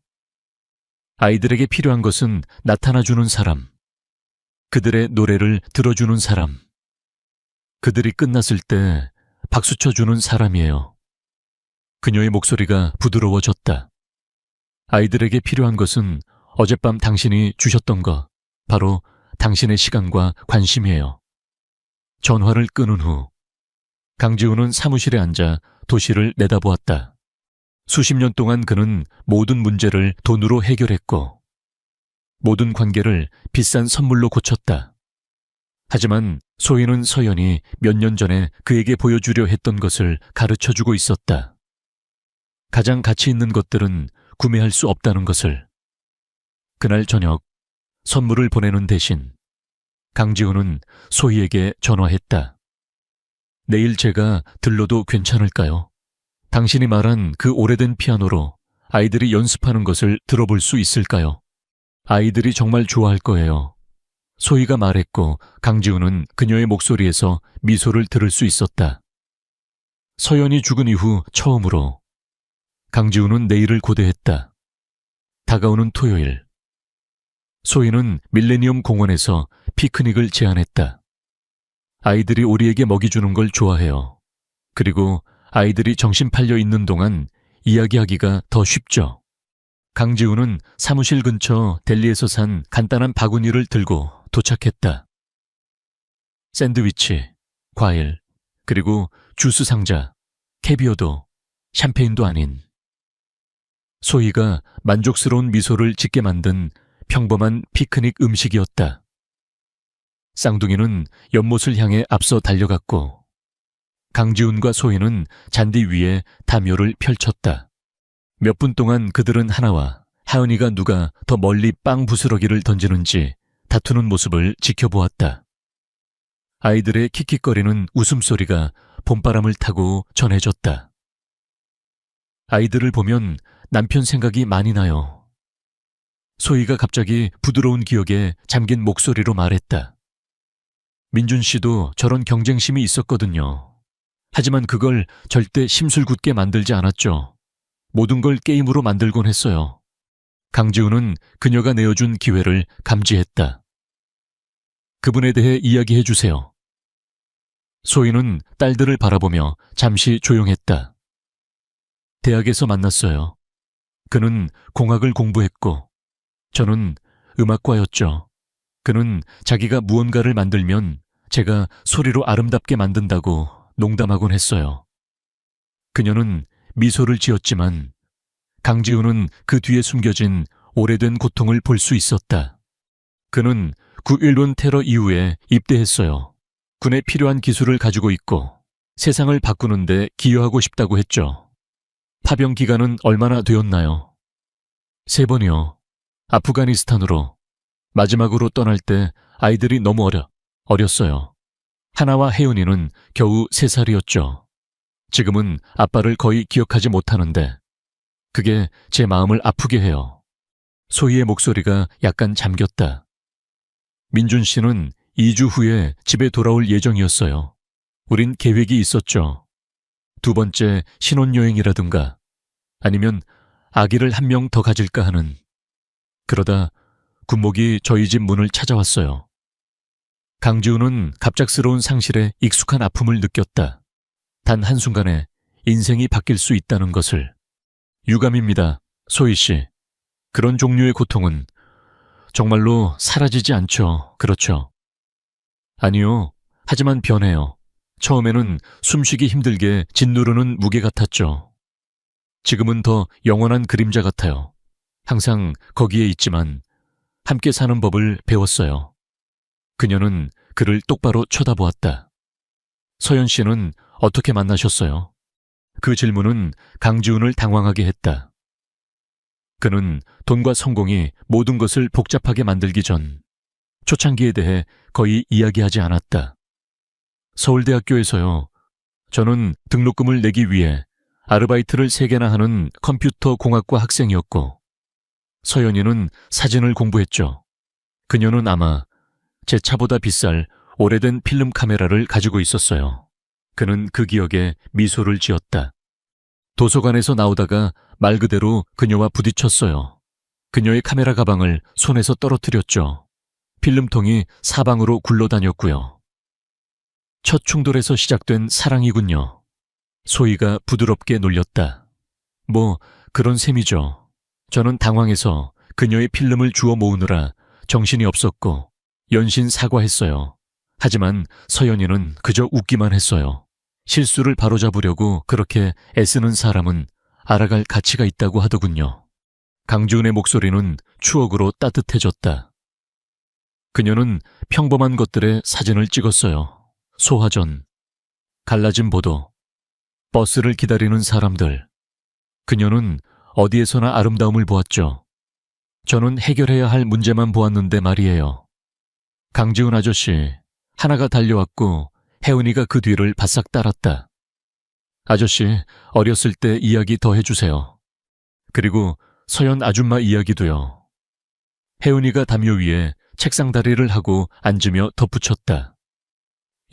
아이들에게 필요한 것은 나타나주는 사람, 그들의 노래를 들어주는 사람, 그들이 끝났을 때 박수쳐주는 사람이에요. 그녀의 목소리가 부드러워졌다. 아이들에게 필요한 것은 어젯밤 당신이 주셨던 것, 바로 당신의 시간과 관심이에요. 전화를 끊은 후 강지훈은 사무실에 앉아 도시를 내다보았다. 수십 년 동안 그는 모든 문제를 돈으로 해결했고 모든 관계를 비싼 선물로 고쳤다. 하지만 소희는 서연이 몇 년 전에 그에게 보여주려 했던 것을 가르쳐주고 있었다. 가장 가치 있는 것들은 구매할 수 없다는 것을. 그날 저녁 선물을 보내는 대신 강지훈은 소희에게 전화했다. 내일 제가 들러도 괜찮을까요? 당신이 말한 그 오래된 피아노로 아이들이 연습하는 것을 들어볼 수 있을까요? 아이들이 정말 좋아할 거예요. 소희가 말했고 강지훈은 그녀의 목소리에서 미소를 들을 수 있었다. 서연이 죽은 이후 처음으로 강지훈은 내일을 고대했다. 다가오는 토요일. 소희는 밀레니엄 공원에서 피크닉을 제안했다. 아이들이 우리에게 먹이 주는 걸 좋아해요. 그리고 아이들이 정신 팔려 있는 동안 이야기하기가 더 쉽죠. 강지훈은 사무실 근처 델리에서 산 간단한 바구니를 들고 도착했다. 샌드위치, 과일, 그리고 주스 상자, 캐비어도, 샴페인도 아닌. 소희가 만족스러운 미소를 짓게 만든 평범한 피크닉 음식이었다. 쌍둥이는 연못을 향해 앞서 달려갔고 강지훈과 소희는 잔디 위에 담요를 펼쳤다. 몇 분 동안 그들은 하나와 하은이가 누가 더 멀리 빵 부스러기를 던지는지 다투는 모습을 지켜보았다. 아이들의 킥킥거리는 웃음소리가 봄바람을 타고 전해졌다. 아이들을 보면 남편 생각이 많이 나요. 소희가 갑자기 부드러운 기억에 잠긴 목소리로 말했다. 민준 씨도 저런 경쟁심이 있었거든요. 하지만 그걸 절대 심술궂게 만들지 않았죠. 모든 걸 게임으로 만들곤 했어요. 강지훈은 그녀가 내어준 기회를 감지했다. 그분에 대해 이야기해 주세요. 소희는 딸들을 바라보며 잠시 조용했다. 대학에서 만났어요. 그는 공학을 공부했고 저는 음악과였죠. 그는 자기가 무언가를 만들면 제가 소리로 아름답게 만든다고 농담하곤 했어요. 그녀는 미소를 지었지만 강지훈은 그 뒤에 숨겨진 오래된 고통을 볼 수 있었다. 그는 9.11 테러 이후에 입대했어요. 군에 필요한 기술을 가지고 있고 세상을 바꾸는데 기여하고 싶다고 했죠. 파병 기간은 얼마나 되었나요? 3번이요. 아프가니스탄으로. 마지막으로 떠날 때 아이들이 너무 어렸어요. 하나와 혜은이는 겨우 3살이었죠. 지금은 아빠를 거의 기억하지 못하는데 그게 제 마음을 아프게 해요. 소희의 목소리가 약간 잠겼다. 민준 씨는 2주 후에 집에 돌아올 예정이었어요. 우린 계획이 있었죠. 2번째 신혼여행이라든가 아니면 아기를 1명 더 가질까 하는. 그러다 군목이 저희 집 문을 찾아왔어요. 강지훈은 갑작스러운 상실에 익숙한 아픔을 느꼈다. 단 한순간에 인생이 바뀔 수 있다는 것을. 유감입니다, 소희 씨. 그런 종류의 고통은 정말로 사라지지 않죠. 그렇죠? 아니요. 하지만 변해요. 처음에는 숨쉬기 힘들게 짓누르는 무게 같았죠. 지금은 더 영원한 그림자 같아요. 항상 거기에 있지만 함께 사는 법을 배웠어요. 그녀는 그를 똑바로 쳐다보았다. 서연 씨는 어떻게 만나셨어요? 그 질문은 강지훈을 당황하게 했다. 그는 돈과 성공이 모든 것을 복잡하게 만들기 전 초창기에 대해 거의 이야기하지 않았다. 서울대학교에서요. 저는 등록금을 내기 위해 아르바이트를 3개나 하는 컴퓨터 공학과 학생이었고 서연이는 사진을 공부했죠. 그녀는 아마 제 차보다 비쌀 오래된 필름 카메라를 가지고 있었어요. 그는 그 기억에 미소를 지었다. 도서관에서 나오다가 말 그대로 그녀와 부딪혔어요. 그녀의 카메라 가방을 손에서 떨어뜨렸죠. 필름통이 사방으로 굴러다녔고요. 첫 충돌에서 시작된 사랑이군요. 소희가 부드럽게 놀렸다. 뭐 그런 셈이죠. 저는 당황해서 그녀의 필름을 주워 모으느라 정신이 없었고 연신 사과했어요. 하지만 서연이는 그저 웃기만 했어요. 실수를 바로잡으려고 그렇게 애쓰는 사람은 알아갈 가치가 있다고 하더군요. 강지훈의 목소리는 추억으로 따뜻해졌다. 그녀는 평범한 것들의 사진을 찍었어요. 소화전, 갈라진 보도, 버스를 기다리는 사람들. 그녀는 어디에서나 아름다움을 보았죠. 저는 해결해야 할 문제만 보았는데 말이에요. 강지훈 아저씨, 하나가 달려왔고 혜은이가 그 뒤를 바싹 따랐다. 아저씨, 어렸을 때 이야기 더 해주세요. 그리고 서연 아줌마 이야기도요. 혜은이가 담요 위에 책상 다리를 하고 앉으며 덧붙였다.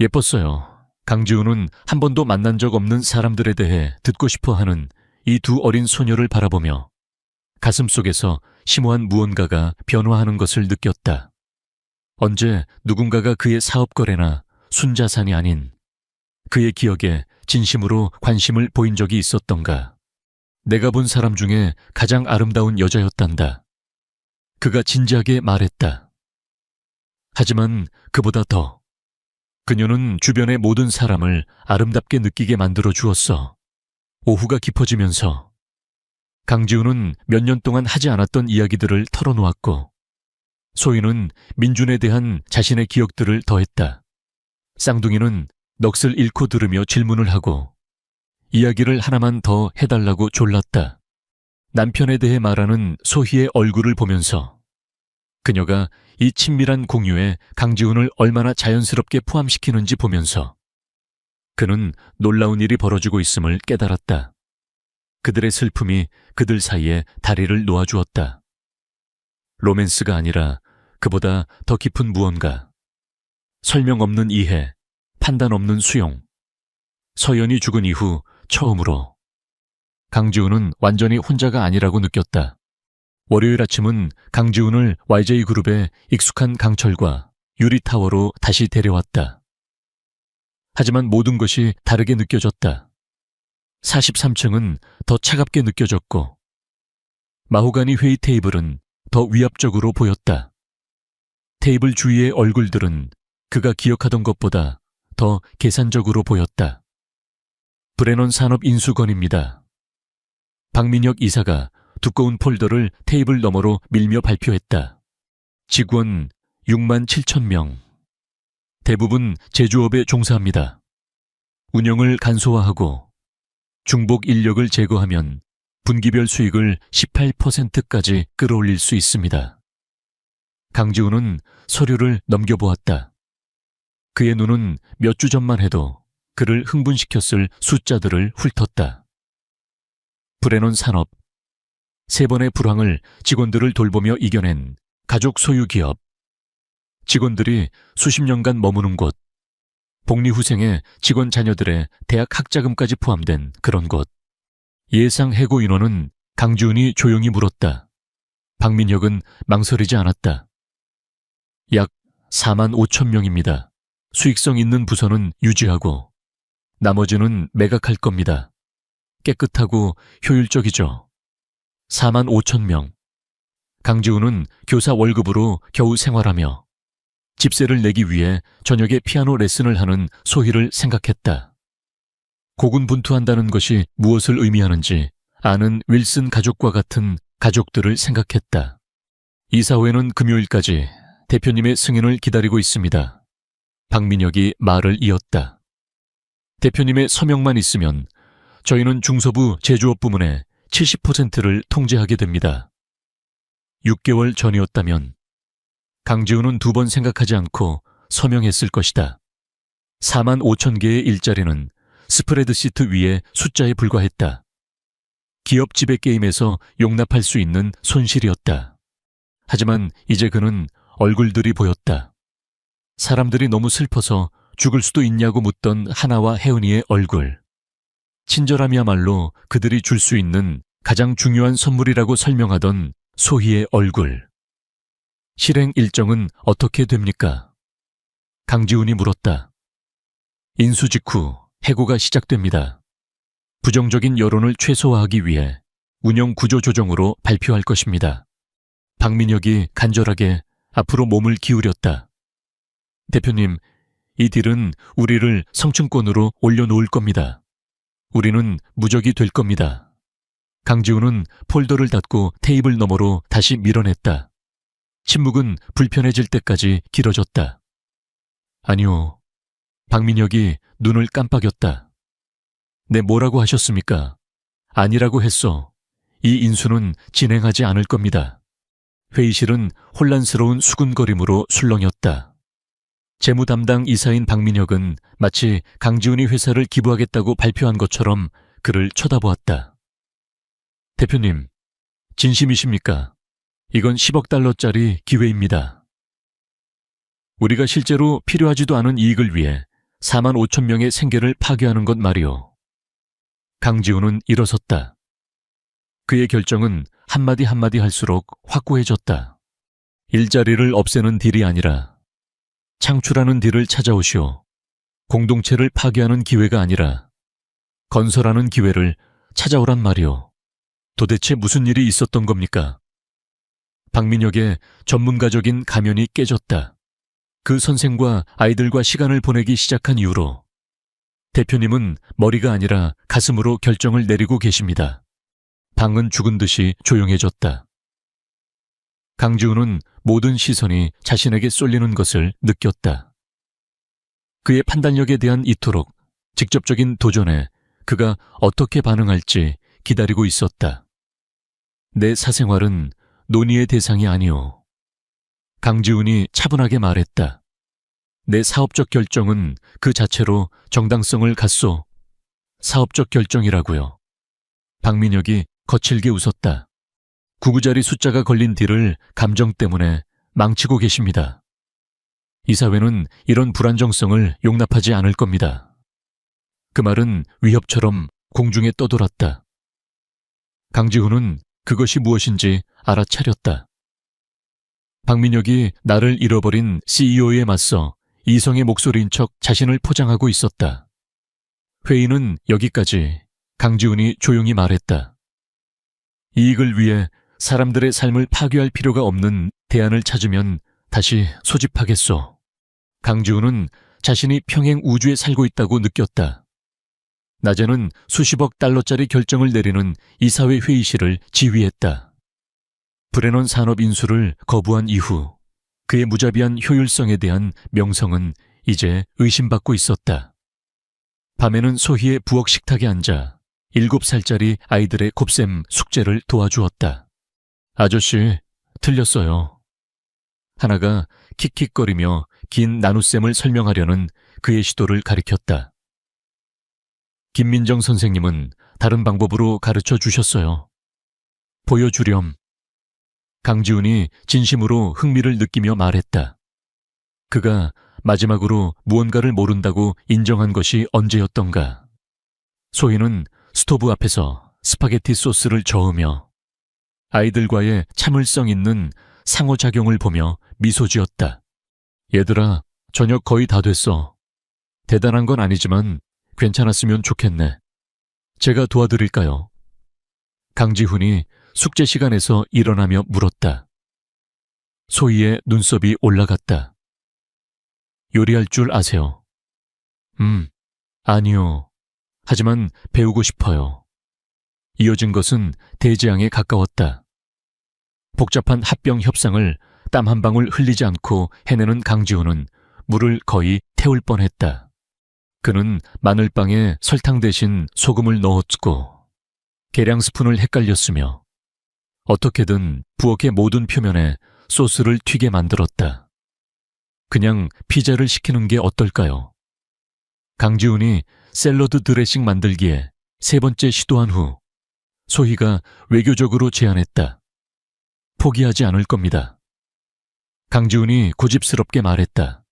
예뻤어요. 강지훈은 한 번도 만난 적 없는 사람들에 대해 듣고 싶어 하는 이 두 어린 소녀를 바라보며 가슴속에서 심오한 무언가가 변화하는 것을 느꼈다. 언제 누군가가 그의 사업거래나 순자산이 아닌 그의 기억에 진심으로 관심을 보인 적이 있었던가. 내가 본 사람 중에 가장 아름다운 여자였단다. 그가 진지하게 말했다. 하지만 그보다 더 그녀는 주변의 모든 사람을 아름답게 느끼게 만들어 주었어. 오후가 깊어지면서 강지훈은 몇 년 동안 하지 않았던 이야기들을 털어놓았고 소희는 민준에 대한 자신의 기억들을 더했다. 쌍둥이는 넋을 잃고 들으며 질문을 하고 이야기를 하나만 더 해달라고 졸랐다. 남편에 대해 말하는 소희의 얼굴을 보면서 그녀가 이 친밀한 공유에 강지훈을 얼마나 자연스럽게 포함시키는지 보면서 그는 놀라운 일이 벌어지고 있음을 깨달았다. 그들의 슬픔이 그들 사이에 다리를 놓아주었다. 로맨스가 아니라 그보다 더 깊은 무언가. 설명 없는 이해, 판단 없는 수용. 서연이 죽은 이후 처음으로 강지훈은 완전히 혼자가 아니라고 느꼈다. 월요일 아침은 강지훈을 YJ그룹의 익숙한 강철과 유리타워로 다시 데려왔다. 하지만 모든 것이 다르게 느껴졌다. 43층은 더 차갑게 느껴졌고 마호가니 회의 테이블은 더 위압적으로 보였다. 테이블 주위의 얼굴들은 그가 기억하던 것보다 더 계산적으로 보였다. 브레넌 산업 인수건입니다. 박민혁 이사가 두꺼운 폴더를 테이블 너머로 밀며 발표했다. 직원 6만 7천 명. 대부분 제조업에 종사합니다. 운영을 간소화하고 중복 인력을 제거하면 분기별 수익을 18%까지 끌어올릴 수 있습니다. 강지훈은 서류를 넘겨보았다. 그의 눈은 몇 주 전만 해도 그를 흥분시켰을 숫자들을 훑었다. 브레논 산업, 3번의 불황을 직원들을 돌보며 이겨낸 가족 소유 기업, 직원들이 수십 년간 머무는 곳, 복리후생의 직원 자녀들의 대학 학자금까지 포함된 그런 곳. 예상 해고 인원은 강지훈이 조용히 물었다. 박민혁은 망설이지 않았다. 약 4만 5천 명입니다. 수익성 있는 부서는 유지하고 나머지는 매각할 겁니다. 깨끗하고 효율적이죠. 4만 5천 명. 강지훈은 교사 월급으로 겨우 생활하며 집세를 내기 위해 저녁에 피아노 레슨을 하는 소희를 생각했다. 고군분투한다는 것이 무엇을 의미하는지 아는 윌슨 가족과 같은 가족들을 생각했다. 이사회는 금요일까지 대표님의 승인을 기다리고 있습니다. 박민혁이 말을 이었다. 대표님의 서명만 있으면 저희는 중서부 제조업 부문의 70%를 통제하게 됩니다. 6개월 전이었다면 강지훈은 2번 생각하지 않고 서명했을 것이다. 4만 5천 개의 일자리는 스프레드시트 위에 숫자에 불과했다. 기업 지배 게임에서 용납할 수 있는 손실이었다. 하지만 이제 그는 얼굴들이 보였다. 사람들이 너무 슬퍼서 죽을 수도 있냐고 묻던 하나와 혜은이의 얼굴. 친절함이야말로 그들이 줄 수 있는 가장 중요한 선물이라고 설명하던 소희의 얼굴. 실행 일정은 어떻게 됩니까? 강지훈이 물었다. 인수 직후 해고가 시작됩니다. 부정적인 여론을 최소화하기 위해 운영 구조 조정으로 발표할 것입니다. 박민혁이 간절하게 앞으로 몸을 기울였다. 대표님, 이 딜은 우리를 성층권으로 올려놓을 겁니다. 우리는 무적이 될 겁니다. 강지훈은 폴더를 닫고 테이블 너머로 다시 밀어냈다. 침묵은 불편해질 때까지 길어졌다. 아니요. 박민혁이 눈을 깜빡였다. 네, 뭐라고 하셨습니까? 아니라고 했어. 이 인수는 진행하지 않을 겁니다. 회의실은 혼란스러운 수군거림으로 술렁였다. 재무 담당 이사인 박민혁은 마치 강지훈이 회사를 기부하겠다고 발표한 것처럼 그를 쳐다보았다. 대표님, 진심이십니까? 이건 10억 달러짜리 기회입니다. 우리가 실제로 필요하지도 않은 이익을 위해 4만 5천 명의 생계를 파괴하는 것 말이오. 강지훈은 일어섰다. 그의 결정은 한마디 한마디 할수록 확고해졌다. 일자리를 없애는 딜이 아니라 창출하는 딜을 찾아오시오. 공동체를 파괴하는 기회가 아니라 건설하는 기회를 찾아오란 말이오. 도대체 무슨 일이 있었던 겁니까? 박민혁의 전문가적인 가면이 깨졌다. 그 선생과 아이들과 시간을 보내기 시작한 이후로 대표님은 머리가 아니라 가슴으로 결정을 내리고 계십니다. 방은 죽은 듯이 조용해졌다. 강지훈은 모든 시선이 자신에게 쏠리는 것을 느꼈다. 그의 판단력에 대한 이토록 직접적인 도전에 그가 어떻게 반응할지 기다리고 있었다. 내 사생활은 논의의 대상이 아니오. 강지훈이 차분하게 말했다. 내 사업적 결정은 그 자체로 정당성을 갖소. 사업적 결정이라고요. 박민혁이 거칠게 웃었다. 구구자리 숫자가 걸린 딜을 감정 때문에 망치고 계십니다. 이 사회는 이런 불안정성을 용납하지 않을 겁니다. 그 말은 위협처럼 공중에 떠돌았다. 강지훈은 그것이 무엇인지 알아차렸다. 박민혁이 나를 잃어버린 CEO에 맞서 이성의 목소리인 척 자신을 포장하고 있었다. 회의는 여기까지. 강지훈이 조용히 말했다. 이익을 위해 사람들의 삶을 파괴할 필요가 없는 대안을 찾으면 다시 소집하겠소. 강지훈은 자신이 평행 우주에 살고 있다고 느꼈다. 낮에는 수십억 달러짜리 결정을 내리는 이사회 회의실을 지휘했다. 브레넌 산업 인수를 거부한 이후 그의 무자비한 효율성에 대한 명성은 이제 의심받고 있었다. 밤에는 소희의 부엌 식탁에 앉아 7살짜리 아이들의 곱셈 숙제를 도와주었다. 아저씨, 틀렸어요. 하나가 킥킥거리며 긴 나눗셈을 설명하려는 그의 시도를 가리켰다. 김민정 선생님은 다른 방법으로 가르쳐 주셨어요. 보여주렴. 강지훈이 진심으로 흥미를 느끼며 말했다. 그가 마지막으로 무언가를 모른다고 인정한 것이 언제였던가. 소희는 스토브 앞에서 스파게티 소스를 저으며 아이들과의 참을성 있는 상호작용을 보며 미소 지었다. 얘들아, 저녁 거의 다 됐어. 대단한 건 아니지만 괜찮았으면 좋겠네. 제가 도와드릴까요? 강지훈이 숙제 시간에서 일어나며 물었다. 소희의 눈썹이 올라갔다. 요리할 줄 아세요? 아니요. 하지만 배우고 싶어요. 이어진 것은 대재앙에 가까웠다. 복잡한 합병 협상을 땀 한 방울 흘리지 않고 해내는 강지훈은 물을 거의 태울 뻔했다. 그는 마늘빵에 설탕 대신 소금을 넣었고 계량 스푼을 헷갈렸으며 어떻게든 부엌의 모든 표면에 소스를 튀게 만들었다. 그냥 피자를 시키는 게 어떨까요? 강지훈이 샐러드 드레싱 만들기에 3번째 시도한 후 소희가 외교적으로 제안했다. 포기하지 않을 겁니다. 강지훈이 고집스럽게 말했다.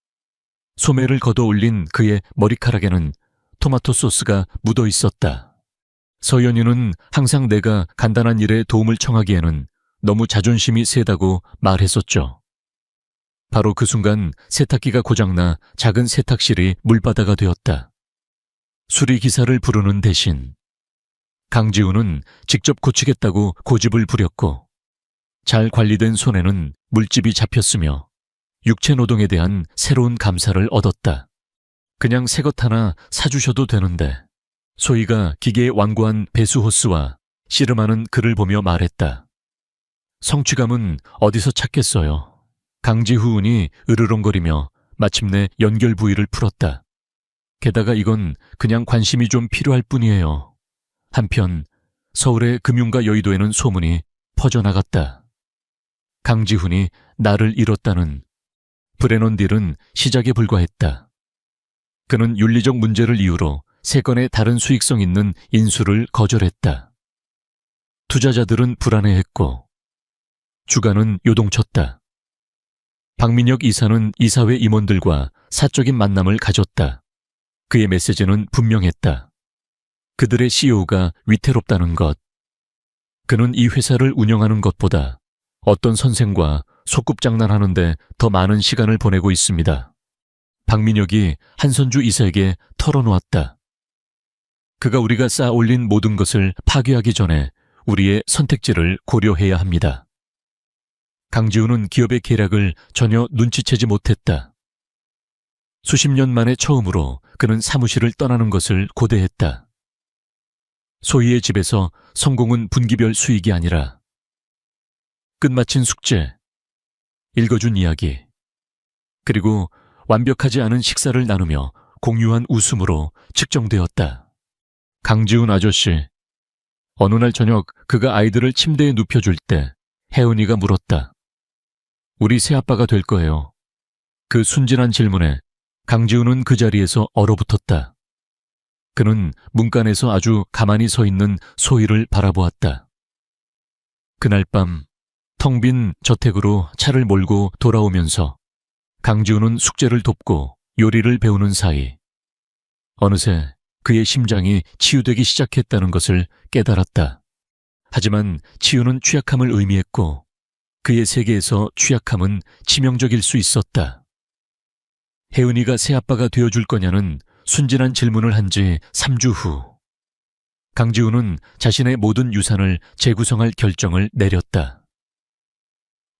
소매를 걷어 올린 그의 머리카락에는 토마토 소스가 묻어 있었다. 서연이는 항상 내가 간단한 일에 도움을 청하기에는 너무 자존심이 세다고 말했었죠. 바로 그 순간 세탁기가 고장나 작은 세탁실이 물바다가 되었다. 수리기사를 부르는 대신 강지훈은 직접 고치겠다고 고집을 부렸고 잘 관리된 손에는 물집이 잡혔으며 육체 노동에 대한 새로운 감사를 얻었다. 그냥 새 것 하나 사주셔도 되는데. 소희가 기계에 완고한 배수 호스와 씨름하는 그를 보며 말했다. 성취감은 어디서 찾겠어요. 강지훈이 으르렁거리며 마침내 연결 부위를 풀었다. 게다가 이건 그냥 관심이 좀 필요할 뿐이에요. 한편 서울의 금융가 여의도에는 소문이 퍼져나갔다. 강지훈이 나를 잃었다는. 브레넌딜은 시작에 불과했다. 그는 윤리적 문제를 이유로 3건의 다른 수익성 있는 인수를 거절했다. 투자자들은 불안해했고 주가는 요동쳤다. 박민혁 이사는 이사회 임원들과 사적인 만남을 가졌다. 그의 메시지는 분명했다. 그들의 CEO가 위태롭다는 것. 그는 이 회사를 운영하는 것보다 어떤 선생과 소꿉장난하는데 더 많은 시간을 보내고 있습니다. 박민혁이 한선주 이사에게 털어놓았다. 그가 우리가 쌓아 올린 모든 것을 파괴하기 전에 우리의 선택지를 고려해야 합니다. 강지훈은 기업의 계략을 전혀 눈치채지 못했다. 수십 년 만에 처음으로 그는 사무실을 떠나는 것을 고대했다. 소희의 집에서 성공은 분기별 수익이 아니라 끝마친 숙제, 읽어준 이야기, 그리고 완벽하지 않은 식사를 나누며 공유한 웃음으로 측정되었다. 강지훈 아저씨. 어느 날 저녁 그가 아이들을 침대에 눕혀줄 때 혜은이가 물었다. 우리 새아빠가 될 거예요. 그 순진한 질문에 강지훈은 그 자리에서 얼어붙었다. 그는 문간에서 아주 가만히 서 있는 소희를 바라보았다. 그날 밤 텅 빈 저택으로 차를 몰고 돌아오면서 강지훈은 숙제를 돕고 요리를 배우는 사이 어느새 그의 심장이 치유되기 시작했다는 것을 깨달았다. 하지만 치유는 취약함을 의미했고 그의 세계에서 취약함은 치명적일 수 있었다. 혜은이가 새아빠가 되어줄 거냐는 순진한 질문을 한 지 3주 후 강지훈은 자신의 모든 유산을 재구성할 결정을 내렸다.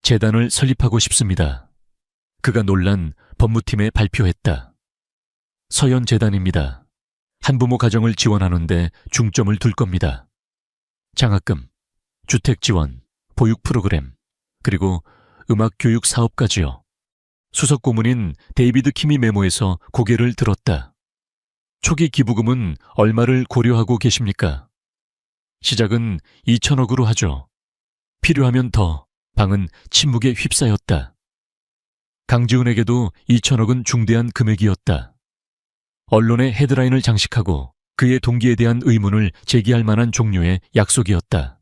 재단을 설립하고 싶습니다. 그가 놀란 법무팀에 발표했다. 서현재단입니다. 한부모 가정을 지원하는 데 중점을 둘 겁니다. 장학금, 주택지원, 보육 프로그램, 그리고 음악교육 사업까지요. 수석 고문인 데이비드 킴이 메모에서 고개를 들었다. 초기 기부금은 얼마를 고려하고 계십니까? 시작은 2천억으로 하죠. 필요하면 더. 방은 침묵에 휩싸였다. 강지훈에게도 2천억은 중대한 금액이었다. 언론의 헤드라인을 장식하고 그의 동기에 대한 의문을 제기할 만한 종류의 약속이었다.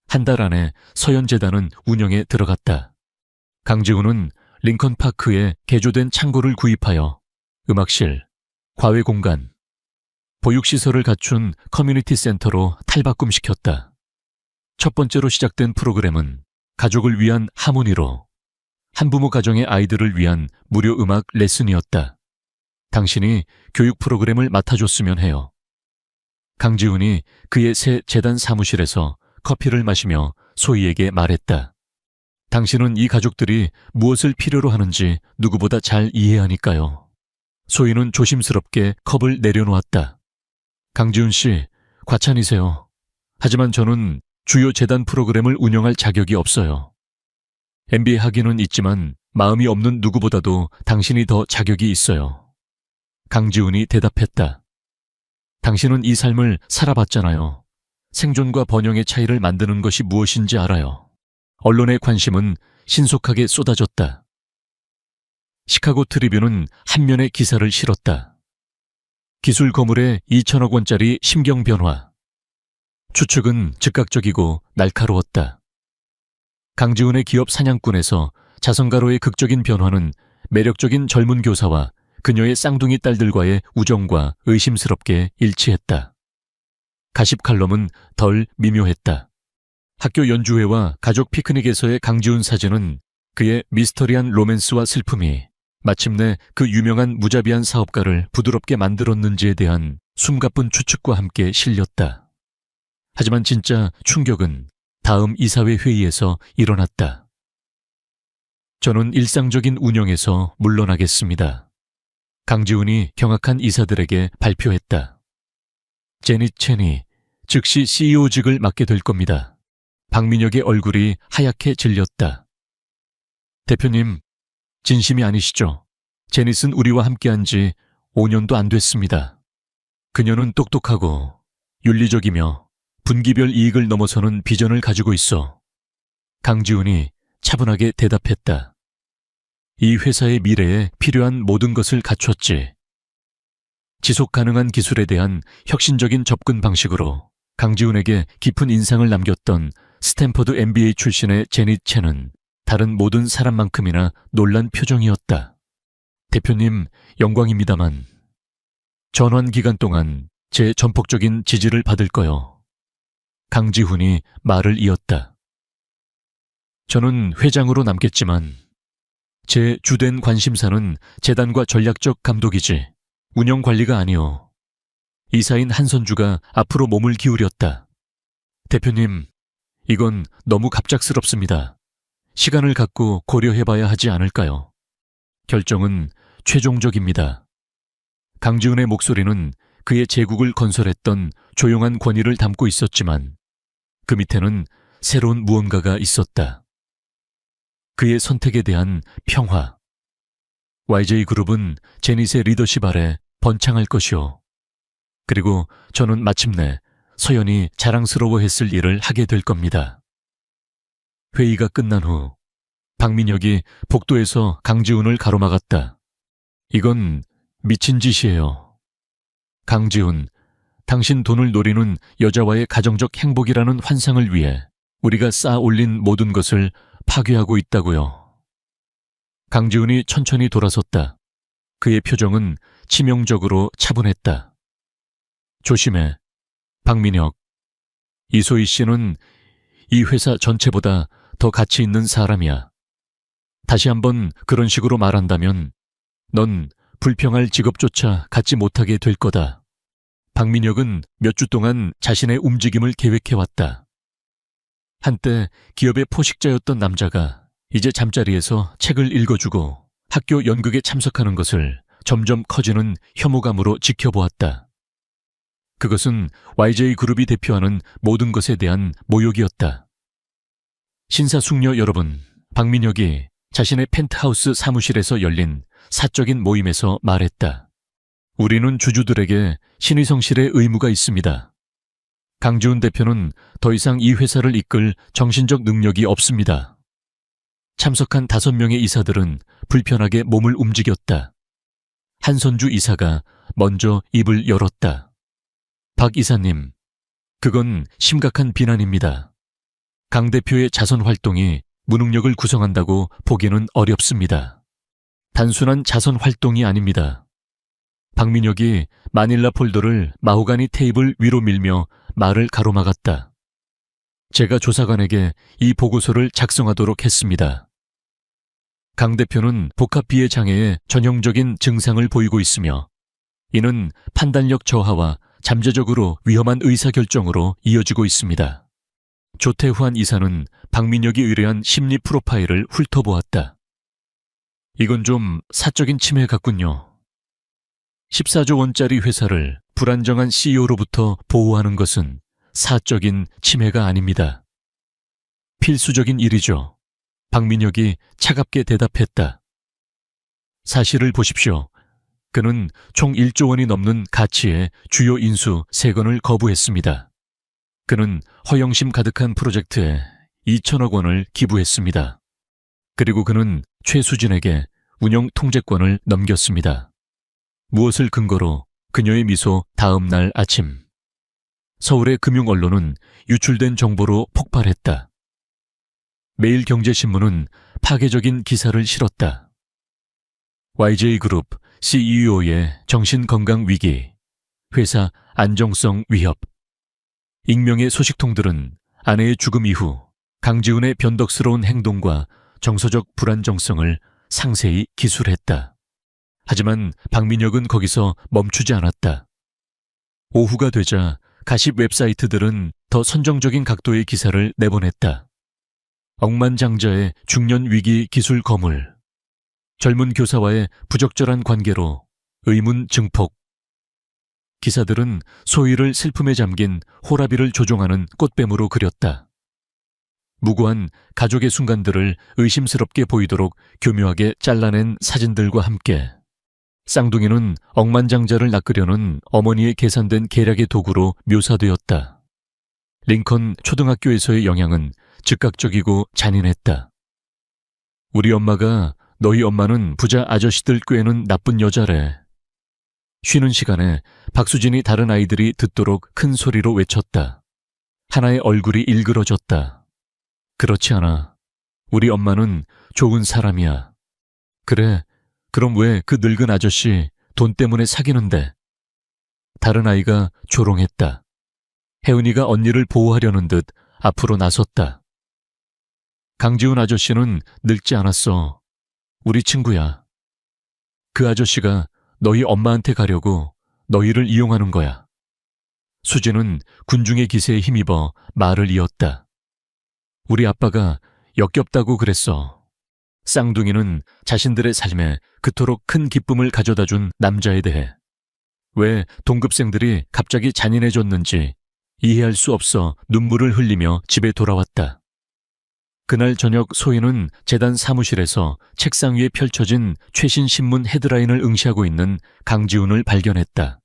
한 달 안에 서현재단은 운영에 들어갔다. 강지훈은 링컨파크에 개조된 창고를 구입하여 음악실, 과외 공간, 보육시설을 갖춘 커뮤니티 센터로 탈바꿈시켰다. 첫 번째로 시작된 프로그램은 가족을 위한 하모니로 한부모 가정의 아이들을 위한 무료 음악 레슨이었다. 당신이 교육 프로그램을 맡아줬으면 해요. 강지훈이 그의 새 재단 사무실에서 커피를 마시며 소희에게 말했다. 당신은 이 가족들이 무엇을 필요로 하는지 누구보다 잘 이해하니까요. 소희는 조심스럽게 컵을 내려놓았다. 강지훈 씨, 과찬이세요. 하지만 저는 주요 재단 프로그램을 운영할 자격이 없어요. MBA 학위는 있지만 마음이 없는 누구보다도 당신이 더 자격이 있어요. 강지훈이 대답했다. 당신은 이 삶을 살아봤잖아요. 생존과 번영의 차이를 만드는 것이 무엇인지 알아요. 언론의 관심은 신속하게 쏟아졌다. 시카고 트리뷴은 한 면의 기사를 실었다. 기술 거물의 2천억 원짜리 심경 변화. 추측은 즉각적이고 날카로웠다. 강지훈의 기업 사냥꾼에서 자선가로의 극적인 변화는 매력적인 젊은 교사와 그녀의 쌍둥이 딸들과의 우정과 의심스럽게 일치했다. 가십 칼럼은 덜 미묘했다. 학교 연주회와 가족 피크닉에서의 강지훈 사진은 그의 미스터리한 로맨스와 슬픔이 마침내 그 유명한 무자비한 사업가를 부드럽게 만들었는지에 대한 숨가쁜 추측과 함께 실렸다. 하지만 진짜 충격은 다음 이사회 회의에서 일어났다. 저는 일상적인 운영에서 물러나겠습니다. 강지훈이 경악한 이사들에게 발표했다. 제닛 첸이 즉시 CEO직을 맡게 될 겁니다. 박민혁의 얼굴이 하얗게 질렸다. 대표님, 진심이 아니시죠? 제닛은 우리와 함께한 지 5년도 안 됐습니다. 그녀는 똑똑하고 윤리적이며 분기별 이익을 넘어서는 비전을 가지고 있어. 강지훈이 차분하게 대답했다. 이 회사의 미래에 필요한 모든 것을 갖췄지. 지속 가능한 기술에 대한 혁신적인 접근 방식으로 강지훈에게 깊은 인상을 남겼던 스탠퍼드 MBA 출신의 제닛 첸은 다른 모든 사람만큼이나 놀란 표정이었다. 대표님, 영광입니다만 전환 기간 동안 제 전폭적인 지지를 받을 거요. 강지훈이 말을 이었다. 저는 회장으로 남겠지만 제 주된 관심사는 재단과 전략적 감독이지 운영 관리가 아니오. 이사인 한선주가 앞으로 몸을 기울였다. 대표님, 이건 너무 갑작스럽습니다. 시간을 갖고 고려해봐야 하지 않을까요? 결정은 최종적입니다. 강지훈의 목소리는 그의 제국을 건설했던 조용한 권위를 담고 있었지만 그 밑에는 새로운 무언가가 있었다. 그의 선택에 대한 평화. YJ그룹은 제닛의 리더십 아래 번창할 것이오. 그리고 저는 마침내 서연이 자랑스러워했을 일을 하게 될 겁니다. 회의가 끝난 후 박민혁이 복도에서 강지훈을 가로막았다. 이건 미친 짓이에요. 강지훈, 당신 돈을 노리는 여자와의 가정적 행복이라는 환상을 위해 우리가 쌓아 올린 모든 것을 파괴하고 있다고요. 강지훈이 천천히 돌아섰다. 그의 표정은 치명적으로 차분했다. 조심해, 박민혁. 이소희 씨는 이 회사 전체보다 더 가치 있는 사람이야. 다시 한번 그런 식으로 말한다면 넌 불평할 직업조차 갖지 못하게 될 거다. 박민혁은 몇 주 동안 자신의 움직임을 계획해왔다. 한때 기업의 포식자였던 남자가 이제 잠자리에서 책을 읽어주고 학교 연극에 참석하는 것을 점점 커지는 혐오감으로 지켜보았다. 그것은 YJ그룹이 대표하는 모든 것에 대한 모욕이었다. 신사숙녀 여러분, 박민혁이 자신의 펜트하우스 사무실에서 열린 사적인 모임에서 말했다. 우리는 주주들에게 신의성실의 의무가 있습니다. 강지훈 대표는 더 이상 이 회사를 이끌 정신적 능력이 없습니다. 참석한 5명의 이사들은 불편하게 몸을 움직였다. 한선주 이사가 먼저 입을 열었다. 박 이사님, 그건 심각한 비난입니다. 강 대표의 자선 활동이 무능력을 구성한다고 보기는 어렵습니다. 단순한 자선 활동이 아닙니다. 박민혁이 마닐라 폴더를 마호가니 테이블 위로 밀며 말을 가로막았다. 제가 조사관에게 이 보고서를 작성하도록 했습니다. 강 대표는 복합비애 장애의 전형적인 증상을 보이고 있으며 이는 판단력 저하와 잠재적으로 위험한 의사결정으로 이어지고 있습니다. 조태후한 이사는 박민혁이 의뢰한 심리 프로파일을 훑어보았다. 이건 좀 사적인 침해 같군요. 14조 원짜리 회사를 불안정한 CEO로부터 보호하는 것은 사적인 침해가 아닙니다. 필수적인 일이죠. 박민혁이 차갑게 대답했다. 사실을 보십시오. 그는 총 1조 원이 넘는 가치의 주요 인수 3건을 거부했습니다. 그는 허영심 가득한 프로젝트에 2천억 원을 기부했습니다. 그리고 그는 최수진에게 운영 통제권을 넘겼습니다. 무엇을 근거로? 그녀의 미소 다음 날 아침. 서울의 금융언론은 유출된 정보로 폭발했다. 매일경제신문은 파괴적인 기사를 실었다. YJ그룹 CEO의 정신건강 위기, 회사 안정성 위협. 익명의 소식통들은 아내의 죽음 이후 강지훈의 변덕스러운 행동과 정서적 불안정성을 상세히 기술했다. 하지만 박민혁은 거기서 멈추지 않았다. 오후가 되자 가십 웹사이트들은 더 선정적인 각도의 기사를 내보냈다. 억만장자의 중년 위기 기술 거물, 젊은 교사와의 부적절한 관계로 의문 증폭. 기사들은 소희를 슬픔에 잠긴 호라비를 조종하는 꽃뱀으로 그렸다. 무고한 가족의 순간들을 의심스럽게 보이도록 교묘하게 잘라낸 사진들과 함께 쌍둥이는 억만장자를 낚으려는 어머니의 계산된 계략의 도구로 묘사되었다. 링컨 초등학교에서의 영향은 즉각적이고 잔인했다. 우리 엄마가 너희 엄마는 부자 아저씨들 꾀는 나쁜 여자래. 쉬는 시간에 박수진이 다른 아이들이 듣도록 큰 소리로 외쳤다. 하나의 얼굴이 일그러졌다. 그렇지 않아. 우리 엄마는 좋은 사람이야. 그래, 그럼 왜 그 늙은 아저씨 돈 때문에 사귀는데? 다른 아이가 조롱했다. 혜은이가 언니를 보호하려는 듯 앞으로 나섰다. 강지훈 아저씨는 늙지 않았어. 우리 친구야. 그 아저씨가 너희 엄마한테 가려고 너희를 이용하는 거야. 수지는 군중의 기세에 힘입어 말을 이었다. 우리 아빠가 역겹다고 그랬어. 쌍둥이는 자신들의 삶에 그토록 큰 기쁨을 가져다 준 남자에 대해 왜 동급생들이 갑자기 잔인해졌는지 이해할 수 없어 눈물을 흘리며 집에 돌아왔다. 그날 저녁 소희는 재단 사무실에서 책상 위에 펼쳐진 최신 신문 헤드라인을 응시하고 있는 강지훈을 발견했다.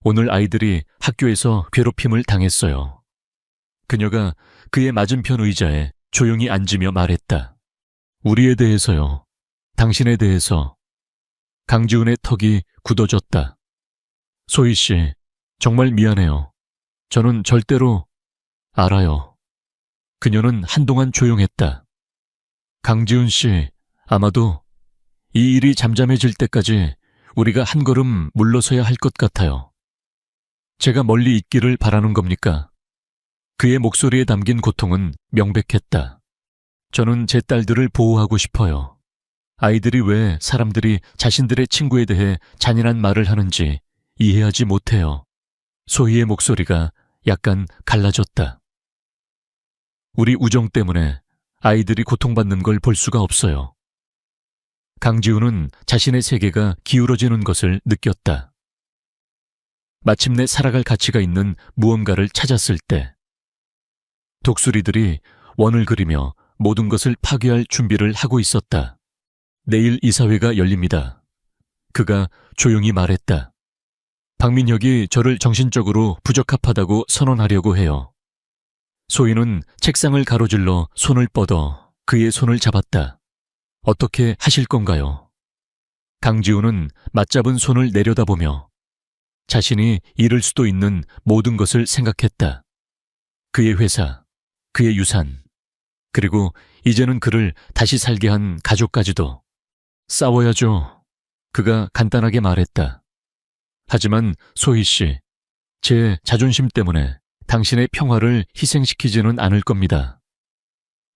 오늘 아이들이 학교에서 괴롭힘을 당했어요. 그녀가 그의 맞은편 의자에 조용히 앉으며 말했다. 우리에 대해서요. 당신에 대해서. 강지훈의 턱이 굳어졌다. 소희 씨, 정말 미안해요. 저는 절대로... 알아요. 그녀는 한동안 조용했다. 강지훈 씨, 아마도 이 일이 잠잠해질 때까지 우리가 한 걸음 물러서야 할 것 같아요. 제가 멀리 있기를 바라는 겁니까? 그의 목소리에 담긴 고통은 명백했다. 저는 제 딸들을 보호하고 싶어요. 아이들이 왜 사람들이 자신들의 친구에 대해 잔인한 말을 하는지 이해하지 못해요. 소희의 목소리가 약간 갈라졌다. 우리 우정 때문에 아이들이 고통받는 걸 볼 수가 없어요. 강지훈은 자신의 세계가 기울어지는 것을 느꼈다. 마침내 살아갈 가치가 있는 무언가를 찾았을 때 독수리들이 원을 그리며 모든 것을 파괴할 준비를 하고 있었다. 내일 이사회가 열립니다. 그가 조용히 말했다. 박민혁이 저를 정신적으로 부적합하다고 선언하려고 해요. 소희는 책상을 가로질러 손을 뻗어 그의 손을 잡았다. 어떻게 하실 건가요? 강지훈은 맞잡은 손을 내려다보며 자신이 잃을 수도 있는 모든 것을 생각했다. 그의 회사, 그의 유산, 그리고 이제는 그를 다시 살게 한 가족까지도. 싸워야죠. 그가 간단하게 말했다. 하지만 소희 씨, 제 자존심 때문에 당신의 평화를 희생시키지는 않을 겁니다.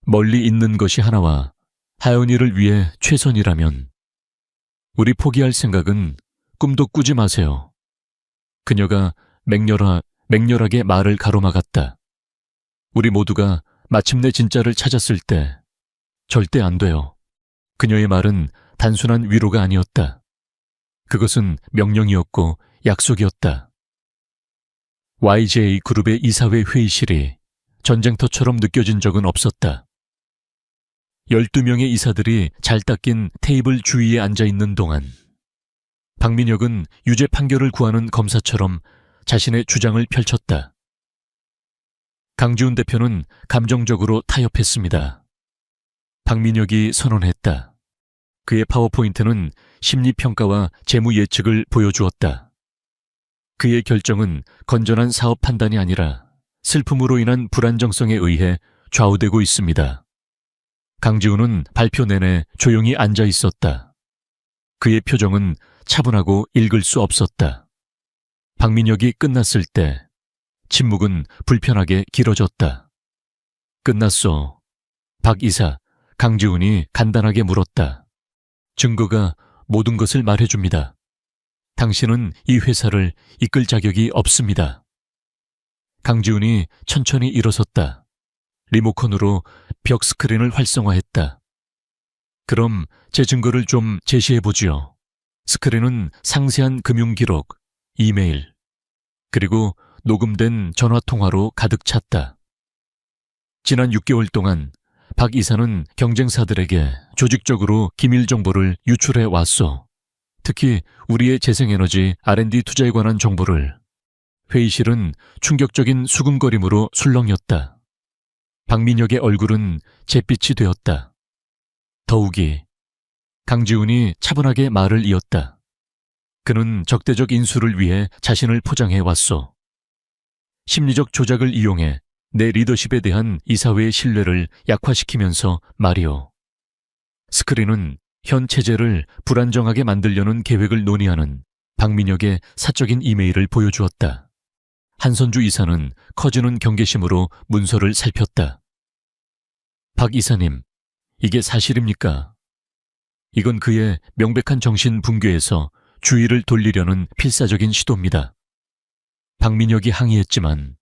멀리 있는 것이 하나와 하연이를 위해 최선이라면 우리 포기할 생각은 꿈도 꾸지 마세요. 그녀가 맹렬하게 말을 가로막았다. 우리 모두가 마침내 진짜를 찾았을 때 절대 안 돼요. 그녀의 말은 단순한 위로가 아니었다. 그것은 명령이었고 약속이었다. YJ 그룹의 이사회 회의실이 전쟁터처럼 느껴진 적은 없었다. 12명의 이사들이 잘 닦인 테이블 주위에 앉아있는 동안 박민혁은 유죄 판결을 구하는 검사처럼 자신의 주장을 펼쳤다. 강지훈 대표는 감정적으로 타협했습니다. 박민혁이 선언했다. 그의 파워포인트는 심리평가와 재무 예측을 보여주었다. 그의 결정은 건전한 사업 판단이 아니라 슬픔으로 인한 불안정성에 의해 좌우되고 있습니다. 강지훈은 발표 내내 조용히 앉아 있었다. 그의 표정은 차분하고 읽을 수 없었다. 박민혁이 끝났을 때 침묵은 불편하게 길어졌다. 끝났어. 박 이사, 강지훈이 간단하게 물었다. 증거가 모든 것을 말해줍니다. 당신은 이 회사를 이끌 자격이 없습니다. 강지훈이 천천히 일어섰다. 리모컨으로 벽 스크린을 활성화했다. 그럼 제 증거를 좀 제시해보지요. 스크린은 상세한 금융기록, 이메일, 그리고 녹음된 전화통화로 가득 찼다. 지난 6개월 동안 박 이사는 경쟁사들에게 조직적으로 기밀 정보를 유출해 왔소. 특히 우리의 재생에너지 R&D 투자에 관한 정보를. 회의실은 충격적인 수군거림으로 술렁였다. 박민혁의 얼굴은 잿빛이 되었다. 더욱이 강지훈이 차분하게 말을 이었다. 그는 적대적 인수를 위해 자신을 포장해 왔소. 심리적 조작을 이용해 내 리더십에 대한 이사회의 신뢰를 약화시키면서 말이오. 스크린은 현 체제를 불안정하게 만들려는 계획을 논의하는 박민혁의 사적인 이메일을 보여주었다. 한선주 이사는 커지는 경계심으로 문서를 살폈다. 박 이사님, 이게 사실입니까? 이건 그의 명백한 정신 붕괴에서 주의를 돌리려는 필사적인 시도입니다. 박민혁이 항의했지만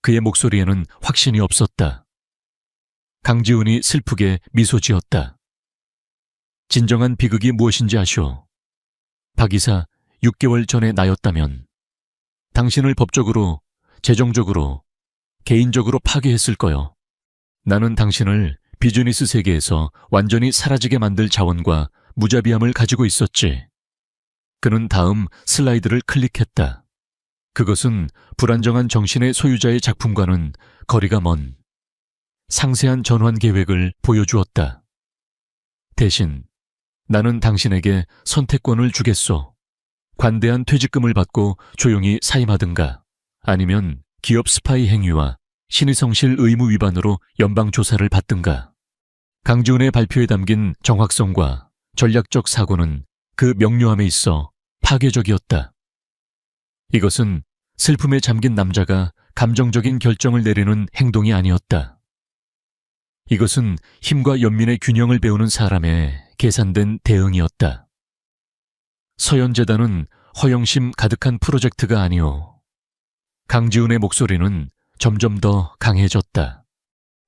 그의 목소리에는 확신이 없었다. 강지훈이 슬프게 미소 지었다. 진정한 비극이 무엇인지 아시오. 박 이사, 6개월 전에 나였다면 당신을 법적으로, 재정적으로, 개인적으로 파괴했을 거요. 나는 당신을 비즈니스 세계에서 완전히 사라지게 만들 자원과 무자비함을 가지고 있었지. 그는 다음 슬라이드를 클릭했다. 그것은 불안정한 정신의 소유자의 작품과는 거리가 먼 상세한 전환 계획을 보여주었다. 대신 나는 당신에게 선택권을 주겠소. 관대한 퇴직금을 받고 조용히 사임하든가 아니면 기업 스파이 행위와 신의성실 의무 위반으로 연방조사를 받든가. 강지훈의 발표에 담긴 정확성과 전략적 사고는 그 명료함에 있어 파괴적이었다. 이것은 슬픔에 잠긴 남자가 감정적인 결정을 내리는 행동이 아니었다. 이것은 힘과 연민의 균형을 배우는 사람의 계산된 대응이었다. 서현재단은 허영심 가득한 프로젝트가 아니오. 강지훈의 목소리는 점점 더 강해졌다.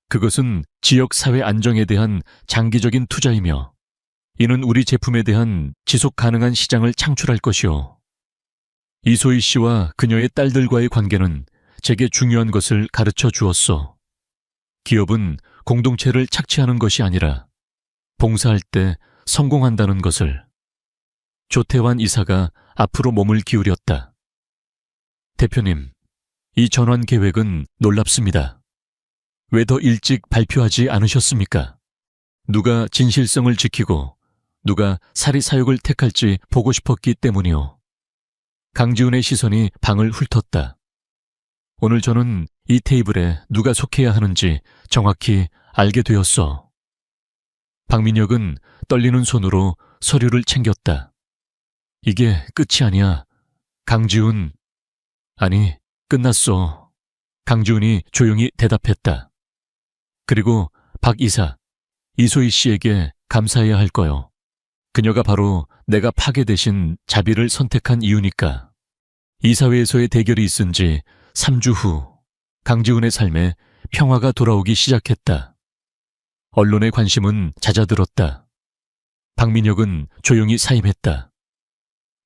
그것은 지역 사회 안정에 대한 장기적인 투자이며 이는 우리 제품에 대한 지속 가능한 시장을 창출할 것이오. 이소희 씨와 그녀의 딸들과의 관계는 제게 중요한 것을 가르쳐 주었소. 기업은 공동체를 착취하는 것이 아니라 봉사할 때 성공한다는 것을. 조태환 이사가 앞으로 몸을 기울였다. 대표님, 이 전환 계획은 놀랍습니다. 왜 더 일찍 발표하지 않으셨습니까? 누가 진실성을 지키고 누가 사리사욕을 택할지 보고 싶었기 때문이오. 강지훈의 시선이 방을 훑었다. 오늘 저는 이 테이블에 누가 속해야 하는지 정확히 알게 되었어. 박민혁은 떨리는 손으로 서류를 챙겼다. 이게 끝이 아니야. 강지훈. 아니, 끝났어. 강지훈이 조용히 대답했다. 그리고 박 이사, 이소희 씨에게 감사해야 할 거요. 그녀가 바로 내가 파괴되신 자비를 선택한 이유니까. 이사회에서의 대결이 있은 지 3주 후 강지훈의 삶에 평화가 돌아오기 시작했다. 언론의 관심은 잦아들었다. 박민혁은 조용히 사임했다.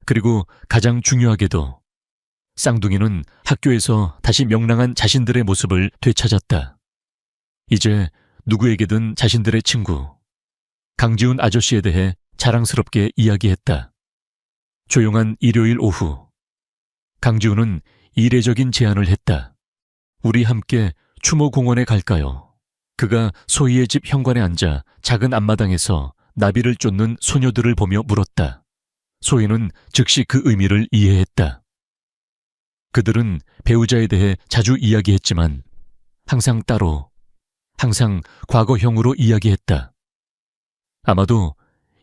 그리고 가장 중요하게도 쌍둥이는 학교에서 다시 명랑한 자신들의 모습을 되찾았다. 이제 누구에게든 자신들의 친구, 강지훈 아저씨에 대해 자랑스럽게 이야기했다. 조용한 일요일 오후, 강지훈은 이례적인 제안을 했다. 우리 함께 추모공원에 갈까요? 그가 소희의 집 현관에 앉아 작은 앞마당에서 나비를 쫓는 소녀들을 보며 물었다. 소희는 즉시 그 의미를 이해했다. 그들은 배우자에 대해 자주 이야기했지만 항상 따로, 항상 과거형으로 이야기했다. 아마도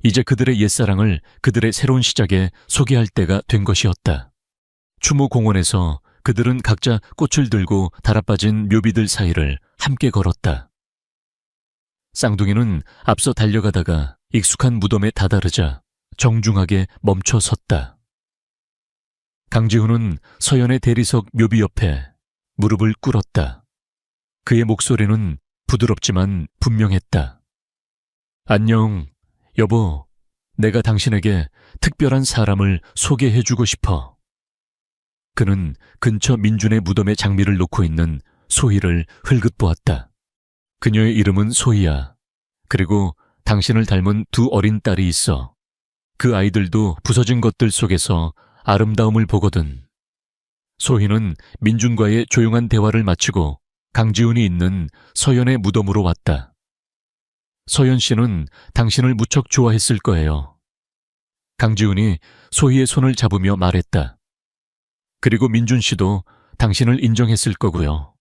이제 그들의 옛사랑을 그들의 새로운 시작에 소개할 때가 된 것이었다. 추모공원에서 그들은 각자 꽃을 들고 달아빠진 묘비들 사이를 함께 걸었다. 쌍둥이는 앞서 달려가다가 익숙한 무덤에 다다르자 정중하게 멈춰 섰다. 강지훈은 서연의 대리석 묘비 옆에 무릎을 꿇었다. 그의 목소리는 부드럽지만 분명했다. 안녕, 여보. 내가 당신에게 특별한 사람을 소개해주고 싶어. 그는 근처 민준의 무덤에 장미를 놓고 있는 소희를 흘끗 보았다. 그녀의 이름은 소희야. 그리고 당신을 닮은 두 어린 딸이 있어. 그 아이들도 부서진 것들 속에서 아름다움을 보거든. 소희는 민준과의 조용한 대화를 마치고 강지훈이 있는 서연의 무덤으로 왔다. 서연 씨는 당신을 무척 좋아했을 거예요. 강지훈이 소희의 손을 잡으며 말했다. 그리고 민준 씨도 당신을 인정했을 거고요.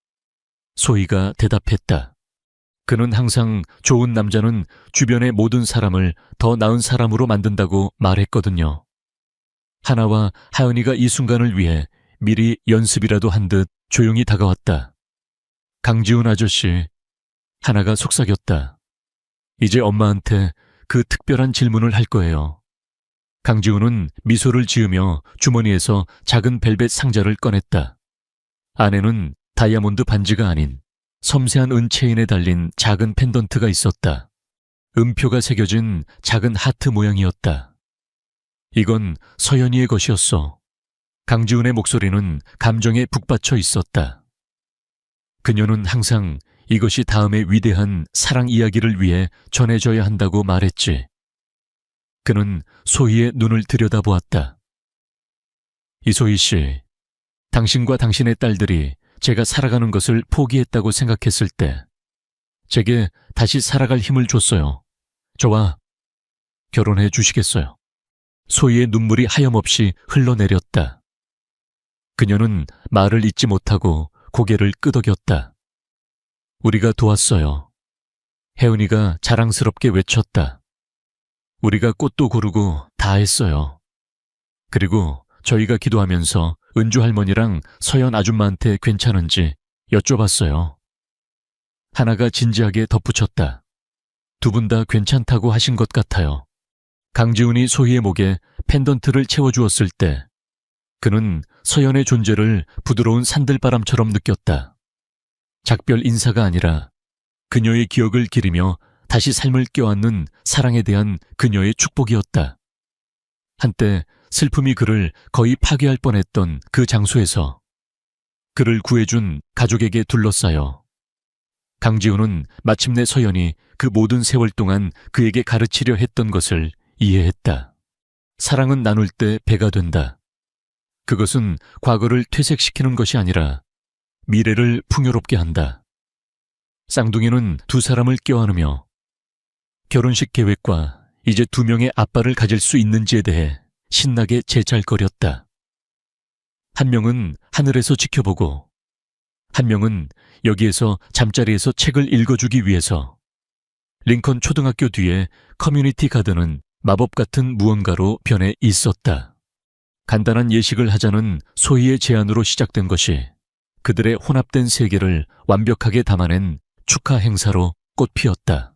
소희가 대답했다. 그는 항상 좋은 남자는 주변의 모든 사람을 더 나은 사람으로 만든다고 말했거든요. 하나와 하연이가 이 순간을 위해 미리 연습이라도 한 듯 조용히 다가왔다. 강지훈 아저씨, 하나가 속삭였다. 이제 엄마한테 그 특별한 질문을 할 거예요. 강지훈은 미소를 지으며 주머니에서 작은 벨벳 상자를 꺼냈다. 안에는 다이아몬드 반지가 아닌 섬세한 은 체인에 달린 작은 펜던트가 있었다. 음표가 새겨진 작은 하트 모양이었다. 이건 서연이의 것이었어. 강지훈의 목소리는 감정에 북받쳐 있었다. 그녀는 항상 이것이 다음의 위대한 사랑 이야기를 위해 전해져야 한다고 말했지. 그는 소희의 눈을 들여다보았다. 이소희 씨, 당신과 당신의 딸들이 제가 살아가는 것을 포기했다고 생각했을 때 제게 다시 살아갈 힘을 줬어요. 저와 결혼해 주시겠어요? 소희의 눈물이 하염없이 흘러내렸다. 그녀는 말을 잇지 못하고 고개를 끄덕였다. 우리가 도왔어요. 혜은이가 자랑스럽게 외쳤다. 우리가 꽃도 고르고 다 했어요. 그리고 저희가 기도하면서 은주 할머니랑 서연 아줌마한테 괜찮은지 여쭤봤어요. 하나가 진지하게 덧붙였다. 두 분 다 괜찮다고 하신 것 같아요. 강지훈이 소희의 목에 펜던트를 채워주었을 때 그는 서연의 존재를 부드러운 산들바람처럼 느꼈다. 작별 인사가 아니라 그녀의 기억을 기리며 다시 삶을 껴안는 사랑에 대한 그녀의 축복이었다. 한때 슬픔이 그를 거의 파괴할 뻔했던 그 장소에서 그를 구해준 가족에게 둘러싸여 강지훈은 마침내 서연이 그 모든 세월 동안 그에게 가르치려 했던 것을 이해했다. 사랑은 나눌 때 배가 된다. 그것은 과거를 퇴색시키는 것이 아니라 미래를 풍요롭게 한다. 쌍둥이는 두 사람을 껴안으며 결혼식 계획과 이제 두 명의 아빠를 가질 수 있는지에 대해 신나게 제잘거렸다. 한 명은 하늘에서 지켜보고 한 명은 여기에서 잠자리에서 책을 읽어주기 위해서 링컨 초등학교 뒤에 커뮤니티 가든은 마법 같은 무언가로 변해 있었다. 간단한 예식을 하자는 소희의 제안으로 시작된 것이 그들의 혼합된 세계를 완벽하게 담아낸 축하 행사로 꽃피었다.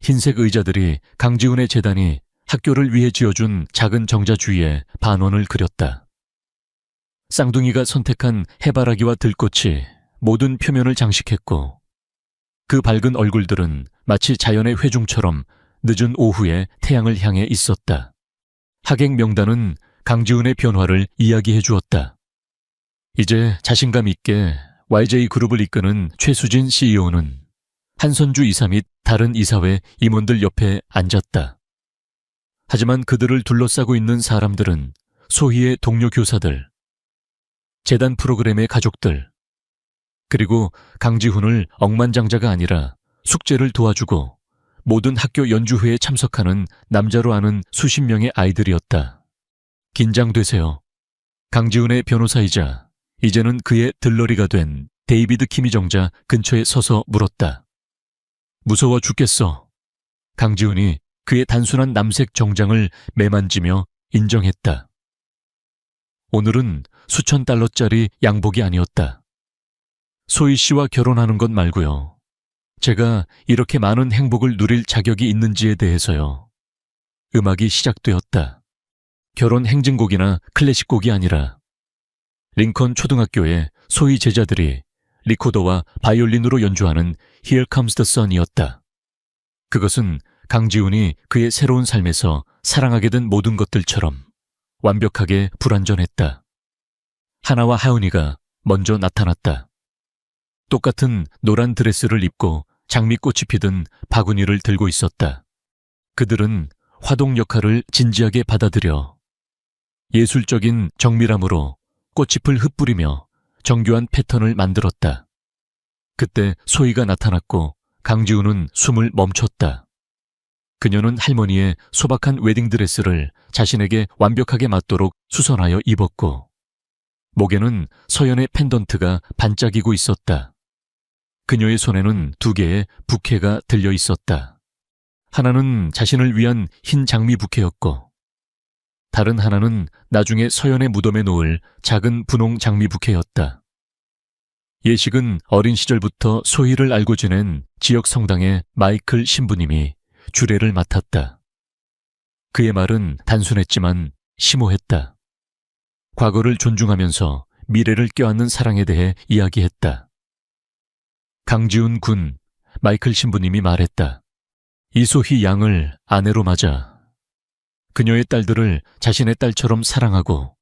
흰색 의자들이 강지훈의 재단이 학교를 위해 지어준 작은 정자 주위에 반원을 그렸다. 쌍둥이가 선택한 해바라기와 들꽃이 모든 표면을 장식했고 그 밝은 얼굴들은 마치 자연의 회중처럼 늦은 오후에 태양을 향해 있었다. 하객 명단은 강지훈의 변화를 이야기해 주었다. 이제 자신감 있게 YJ그룹을 이끄는 최수진 CEO는 한선주 이사 및 다른 이사회 임원들 옆에 앉았다. 하지만 그들을 둘러싸고 있는 사람들은 소희의 동료 교사들, 재단 프로그램의 가족들, 그리고 강지훈을 억만장자가 아니라 숙제를 도와주고 모든 학교 연주회에 참석하는 남자로 아는 수십 명의 아이들이었다. 긴장되세요. 강지훈의 변호사이자 이제는 그의 들러리가 된 데이비드 키미 정자 근처에 서서 물었다. 무서워 죽겠어. 강지훈이 그의 단순한 남색 정장을 매만지며 인정했다. 오늘은 수천 달러짜리 양복이 아니었다. 소희 씨와 결혼하는 것 말고요. 제가 이렇게 많은 행복을 누릴 자격이 있는지에 대해서요. 음악이 시작되었다. 결혼 행진곡이나 클래식곡이 아니라 링컨 초등학교의 소희 제자들이 리코더와 바이올린으로 연주하는 Here Comes the Sun이었다. 그것은 강지훈이 그의 새로운 삶에서 사랑하게 된 모든 것들처럼 완벽하게 불완전했다. 하나와 하은이가 먼저 나타났다. 똑같은 노란 드레스를 입고 장미꽃이 피든 바구니를 들고 있었다. 그들은 화동 역할을 진지하게 받아들여 예술적인 정밀함으로 꽃잎을 흩뿌리며 정교한 패턴을 만들었다. 그때 소희가 나타났고 강지훈은 숨을 멈췄다. 그녀는 할머니의 소박한 웨딩드레스를 자신에게 완벽하게 맞도록 수선하여 입었고 목에는 서연의 펜던트가 반짝이고 있었다. 그녀의 손에는 2개의 부케가 들려 있었다. 하나는 자신을 위한 흰 장미 부케였고 다른 하나는 나중에 서연의 무덤에 놓을 작은 분홍 장미 부케였다. 예식은 어린 시절부터 소희를 알고 지낸 지역 성당의 마이클 신부님이 주례를 맡았다. 그의 말은 단순했지만 심오했다. 과거를 존중하면서 미래를 껴안는 사랑에 대해 이야기했다. 강지훈 군, 마이클 신부님이 말했다. 이소희 양을 아내로 맞아 그녀의 딸들을 자신의 딸처럼 사랑하고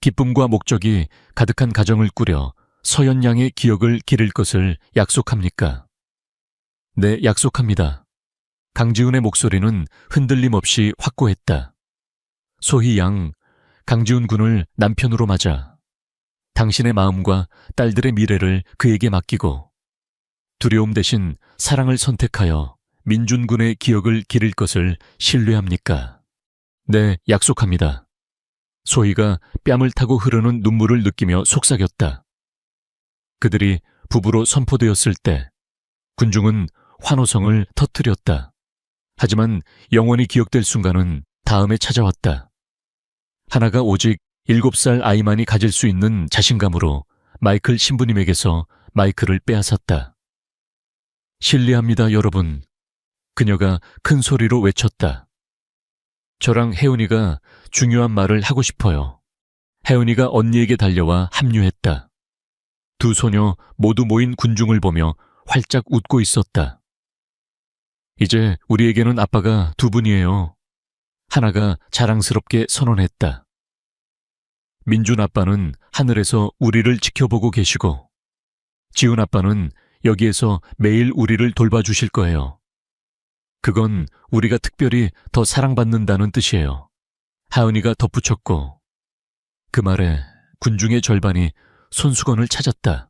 기쁨과 목적이 가득한 가정을 꾸려 서연 양의 기억을 기릴 것을 약속합니까? 네, 약속합니다. 강지훈의 목소리는 흔들림 없이 확고했다. 소희 양, 강지훈 군을 남편으로 맞아 당신의 마음과 딸들의 미래를 그에게 맡기고 두려움 대신 사랑을 선택하여 민준 군의 기억을 기릴 것을 신뢰합니까? 네, 약속합니다. 소희가 뺨을 타고 흐르는 눈물을 느끼며 속삭였다. 그들이 부부로 선포되었을 때 군중은 환호성을 터뜨렸다. 하지만 영원히 기억될 순간은 다음에 찾아왔다. 하나가 오직 7살 아이만이 가질 수 있는 자신감으로 마이클 신부님에게서 마이크를 빼앗았다. 신뢰합니다, 여러분. 그녀가 큰 소리로 외쳤다. 저랑 혜은이가 중요한 말을 하고 싶어요. 혜은이가 언니에게 달려와 합류했다. 2 소녀 모두 모인 군중을 보며 활짝 웃고 있었다. 이제 우리에게는 아빠가 2분이에요. 하나가 자랑스럽게 선언했다. 민준 아빠는 하늘에서 우리를 지켜보고 계시고 지훈 아빠는 여기에서 매일 우리를 돌봐주실 거예요. 그건 우리가 특별히 더 사랑받는다는 뜻이에요. 하은이가 덧붙였고 그 말에 군중의 절반이 손수건을 찾았다.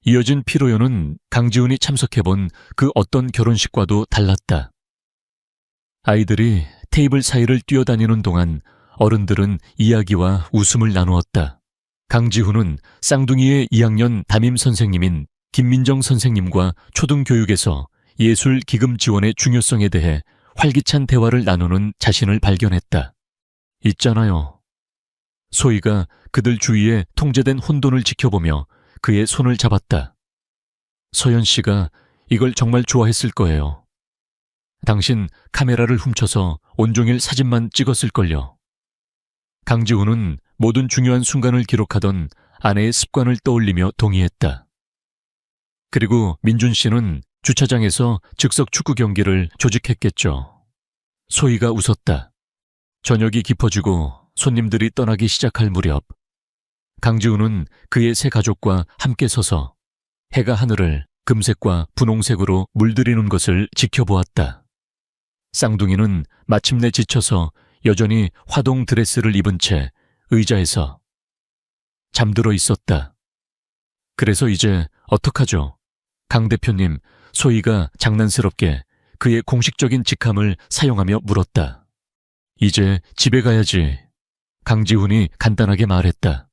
이어진 피로연은 강지훈이 참석해본 그 어떤 결혼식과도 달랐다. 아이들이 테이블 사이를 뛰어다니는 동안 어른들은 이야기와 웃음을 나누었다. 강지훈은 쌍둥이의 2학년 담임 선생님인 김민정 선생님과 초등교육에서 예술 기금 지원의 중요성에 대해 활기찬 대화를 나누는 자신을 발견했다. 있잖아요. 소희가 그들 주위에 통제된 혼돈을 지켜보며 그의 손을 잡았다. 서연 씨가 이걸 정말 좋아했을 거예요. 당신 카메라를 훔쳐서 온종일 사진만 찍었을걸요. 강지훈은 모든 중요한 순간을 기록하던 아내의 습관을 떠올리며 동의했다. 그리고 민준 씨는 주차장에서 즉석 축구 경기를 조직했겠죠. 소희가 웃었다. 저녁이 깊어지고 손님들이 떠나기 시작할 무렵 강지훈은 그의 세 가족과 함께 서서 해가 하늘을 금색과 분홍색으로 물들이는 것을 지켜보았다. 쌍둥이는 마침내 지쳐서 여전히 화동 드레스를 입은 채 의자에서 잠들어 있었다. 그래서 이제 어떡하죠? 강 대표님, 소희가 장난스럽게 그의 공식적인 직함을 사용하며 물었다. 이제 집에 가야지. 강지훈이 간단하게 말했다.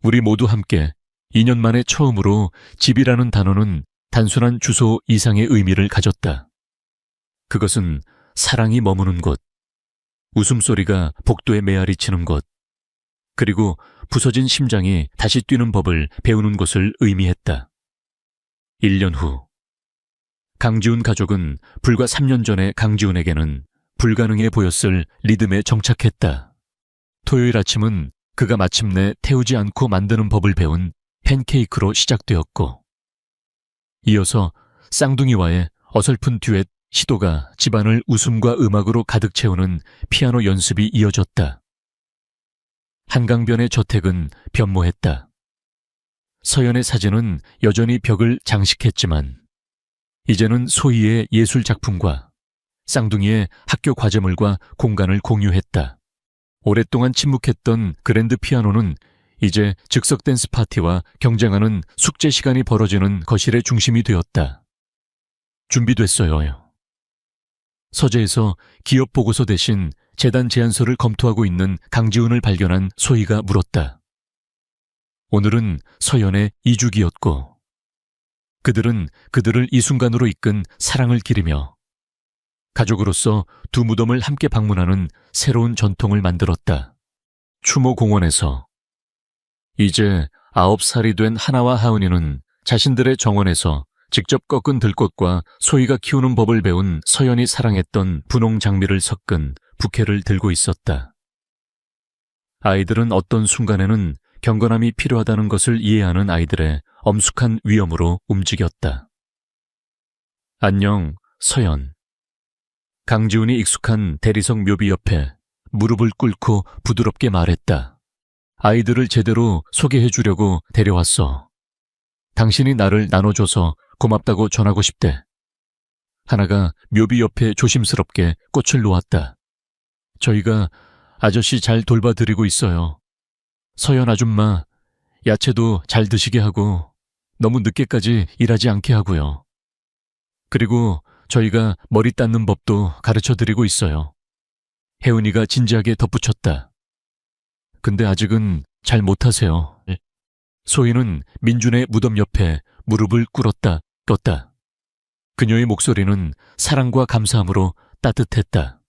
우리 모두 함께 2년 만에 처음으로 집이라는 단어는 단순한 주소 이상의 의미를 가졌다. 그것은 사랑이 머무는 곳, 웃음소리가 복도에 메아리치는 곳, 그리고 부서진 심장이 다시 뛰는 법을 배우는 곳을 의미했다. 1년 후 강지훈 가족은 불과 3년 전에 강지훈에게는 불가능해 보였을 리듬에 정착했다. 토요일 아침은 그가 마침내 태우지 않고 만드는 법을 배운 팬케이크로 시작되었고 이어서 쌍둥이와의 어설픈 듀엣 시도가 집안을 웃음과 음악으로 가득 채우는 피아노 연습이 이어졌다. 한강변의 저택은 변모했다. 서연의 사진은 여전히 벽을 장식했지만 이제는 소희의 예술 작품과 쌍둥이의 학교 과제물과 공간을 공유했다. 오랫동안 침묵했던 그랜드 피아노는 이제 즉석 댄스 파티와 경쟁하는 숙제 시간이 벌어지는 거실의 중심이 되었다. 준비됐어요. 서재에서 기업 보고서 대신 재단 제안서를 검토하고 있는 강지훈을 발견한 소희가 물었다. 오늘은 서연의 2주기였고 그들은 그들을 이 순간으로 이끈 사랑을 기리며 가족으로서 두 무덤을 함께 방문하는 새로운 전통을 만들었다. 추모공원에서 이제 9살이 된 하나와 하은이는 자신들의 정원에서 직접 꺾은 들꽃과 소희가 키우는 법을 배운 서연이 사랑했던 분홍 장미를 섞은 부케를 들고 있었다. 아이들은 어떤 순간에는 경건함이 필요하다는 것을 이해하는 아이들의 엄숙한 위엄으로 움직였다. 안녕, 서연. 강지훈이 익숙한 대리석 묘비 옆에 무릎을 꿇고 부드럽게 말했다. 아이들을 제대로 소개해 주려고 데려왔어. 당신이 나를 나눠줘서 고맙다고 전하고 싶대. 하나가 묘비 옆에 조심스럽게 꽃을 놓았다. 저희가 아저씨 잘 돌봐드리고 있어요. 서연 아줌마, 야채도 잘 드시게 하고 너무 늦게까지 일하지 않게 하고요. 그리고 저희가 머리 닦는 법도 가르쳐드리고 있어요. 혜은이가 진지하게 덧붙였다. 근데 아직은 잘 못하세요. 소희는 민준의 무덤 옆에 무릎을 꿇었다 껐다. 그녀의 목소리는 사랑과 감사함으로 따뜻했다.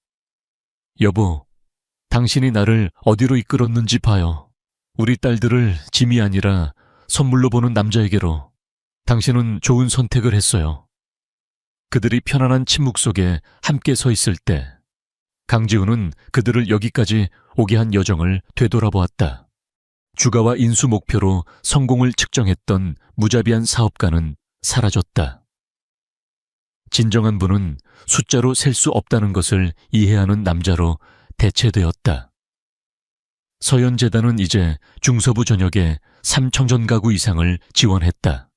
여보, 당신이 나를 어디로 이끌었는지 봐요. 우리 딸들을 짐이 아니라 선물로 보는 남자에게로. 당신은 좋은 선택을 했어요. 그들이 편안한 침묵 속에 함께 서 있을 때 강지훈은 그들을 여기까지 오게 한 여정을 되돌아보았다. 주가와 인수 목표로 성공을 측정했던 무자비한 사업가는 사라졌다. 진정한 분은 숫자로 셀 수 없다는 것을 이해하는 남자로 대체되었다. 서연재단은 이제 중서부 전역에 3,000전 가구 이상을 지원했다.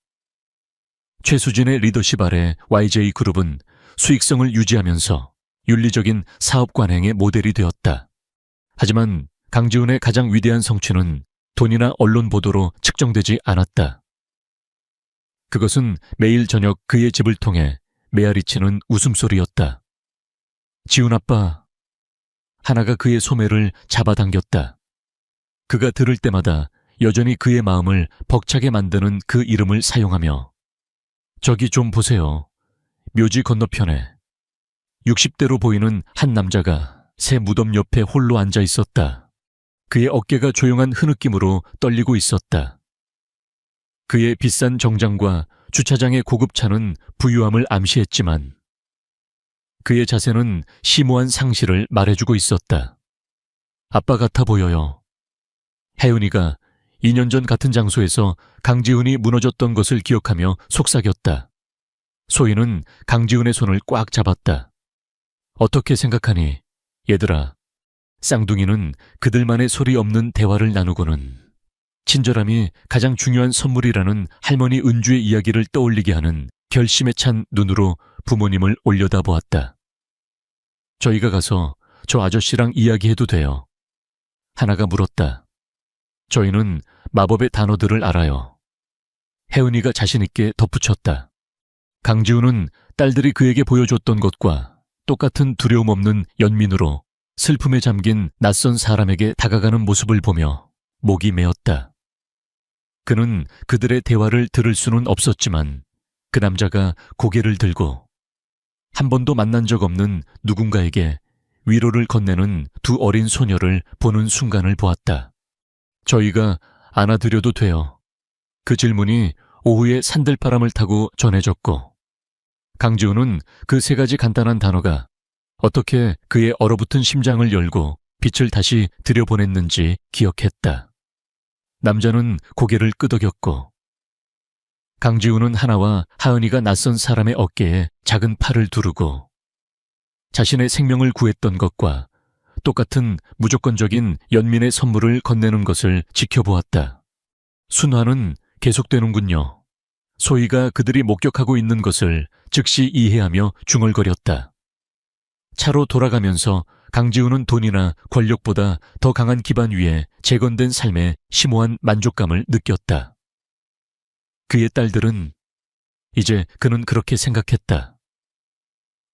최수진의 리더십 아래 YJ그룹은 수익성을 유지하면서 윤리적인 사업 관행의 모델이 되었다. 하지만 강지훈의 가장 위대한 성취는 돈이나 언론 보도로 측정되지 않았다. 그것은 매일 저녁 그의 집을 통해 메아리치는 웃음소리였다. 지훈 아빠. 하나가 그의 소매를 잡아당겼다. 그가 들을 때마다 여전히 그의 마음을 벅차게 만드는 그 이름을 사용하며 저기 좀 보세요. 묘지 건너편에 60대로 보이는 한 남자가 새 무덤 옆에 홀로 앉아 있었다. 그의 어깨가 조용한 흐느낌으로 떨리고 있었다. 그의 비싼 정장과 주차장의 고급 차는 부유함을 암시했지만 그의 자세는 심오한 상실을 말해주고 있었다. 아빠 같아 보여요. 혜은이가 2년 전 같은 장소에서 강지훈이 무너졌던 것을 기억하며 속삭였다. 소희는 강지훈의 손을 꽉 잡았다. 어떻게 생각하니, 얘들아. 쌍둥이는 그들만의 소리 없는 대화를 나누고는 친절함이 가장 중요한 선물이라는 할머니 은주의 이야기를 떠올리게 하는 결심에 찬 눈으로 부모님을 올려다보았다. 저희가 가서 저 아저씨랑 이야기해도 돼요. 하나가 물었다. 저희는 마법의 단어들을 알아요. 혜은이가 자신있게 덧붙였다. 강지훈은 딸들이 그에게 보여줬던 것과 똑같은 두려움 없는 연민으로 슬픔에 잠긴 낯선 사람에게 다가가는 모습을 보며 목이 메었다. 그는 그들의 대화를 들을 수는 없었지만 그 남자가 고개를 들고 한 번도 만난 적 없는 누군가에게 위로를 건네는 두 어린 소녀를 보는 순간을 보았다. 저희가 안아드려도 돼요. 그 질문이 오후에 산들바람을 타고 전해졌고 강지훈은 그 세 가지 간단한 단어가 어떻게 그의 얼어붙은 심장을 열고 빛을 다시 들여보냈는지 기억했다. 남자는 고개를 끄덕였고 강지우는 하나와 하은이가 낯선 사람의 어깨에 작은 팔을 두르고 자신의 생명을 구했던 것과 똑같은 무조건적인 연민의 선물을 건네는 것을 지켜보았다. 순환은 계속되는군요. 소희가 그들이 목격하고 있는 것을 즉시 이해하며 중얼거렸다. 차로 돌아가면서 강지우는 돈이나 권력보다 더 강한 기반 위에 재건된 삶에 심오한 만족감을 느꼈다. 그의 딸들은 이제 그는 그렇게 생각했다.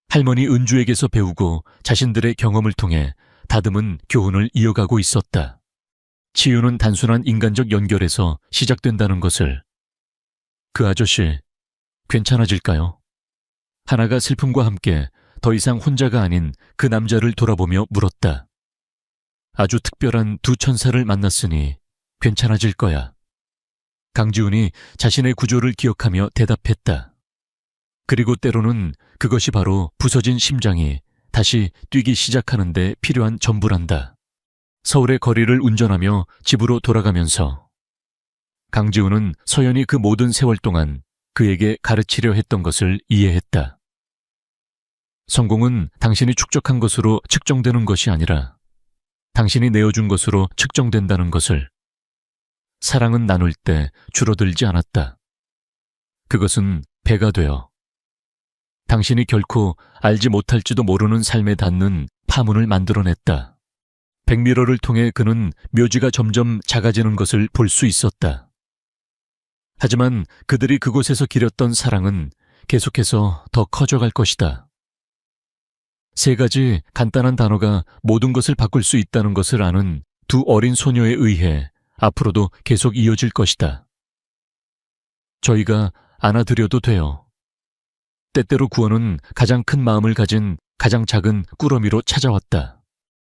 할머니 은주에게서 배우고 자신들의 경험을 통해 다듬은 교훈을 이어가고 있었다. 치유는 단순한 인간적 연결에서 시작된다는 것을. 그 아저씨, 괜찮아질까요? 하나가 슬픔과 함께 더 이상 혼자가 아닌 그 남자를 돌아보며 물었다. 아주 특별한 두 천사를 만났으니 괜찮아질 거야. 강지훈이 자신의 구조를 기억하며 대답했다. 그리고 때로는 그것이 바로 부서진 심장이 다시 뛰기 시작하는 데 필요한 전부란다. 서울의 거리를 운전하며 집으로 돌아가면서 강지훈은 서연이 그 모든 세월 동안 그에게 가르치려 했던 것을 이해했다. 성공은 당신이 축적한 것으로 측정되는 것이 아니라 당신이 내어준 것으로 측정된다는 것을. 사랑은 나눌 때 줄어들지 않았다. 그것은 배가 되어 당신이 결코 알지 못할지도 모르는 삶에 닿는 파문을 만들어냈다. 백미러를 통해 그는 묘지가 점점 작아지는 것을 볼 수 있었다. 하지만 그들이 그곳에서 기렸던 사랑은 계속해서 더 커져갈 것이다. 세 가지 간단한 단어가 모든 것을 바꿀 수 있다는 것을 아는 두 어린 소녀에 의해 앞으로도 계속 이어질 것이다. 저희가 안아드려도 돼요. 때때로 구원은 가장 큰 마음을 가진 가장 작은 꾸러미로 찾아왔다.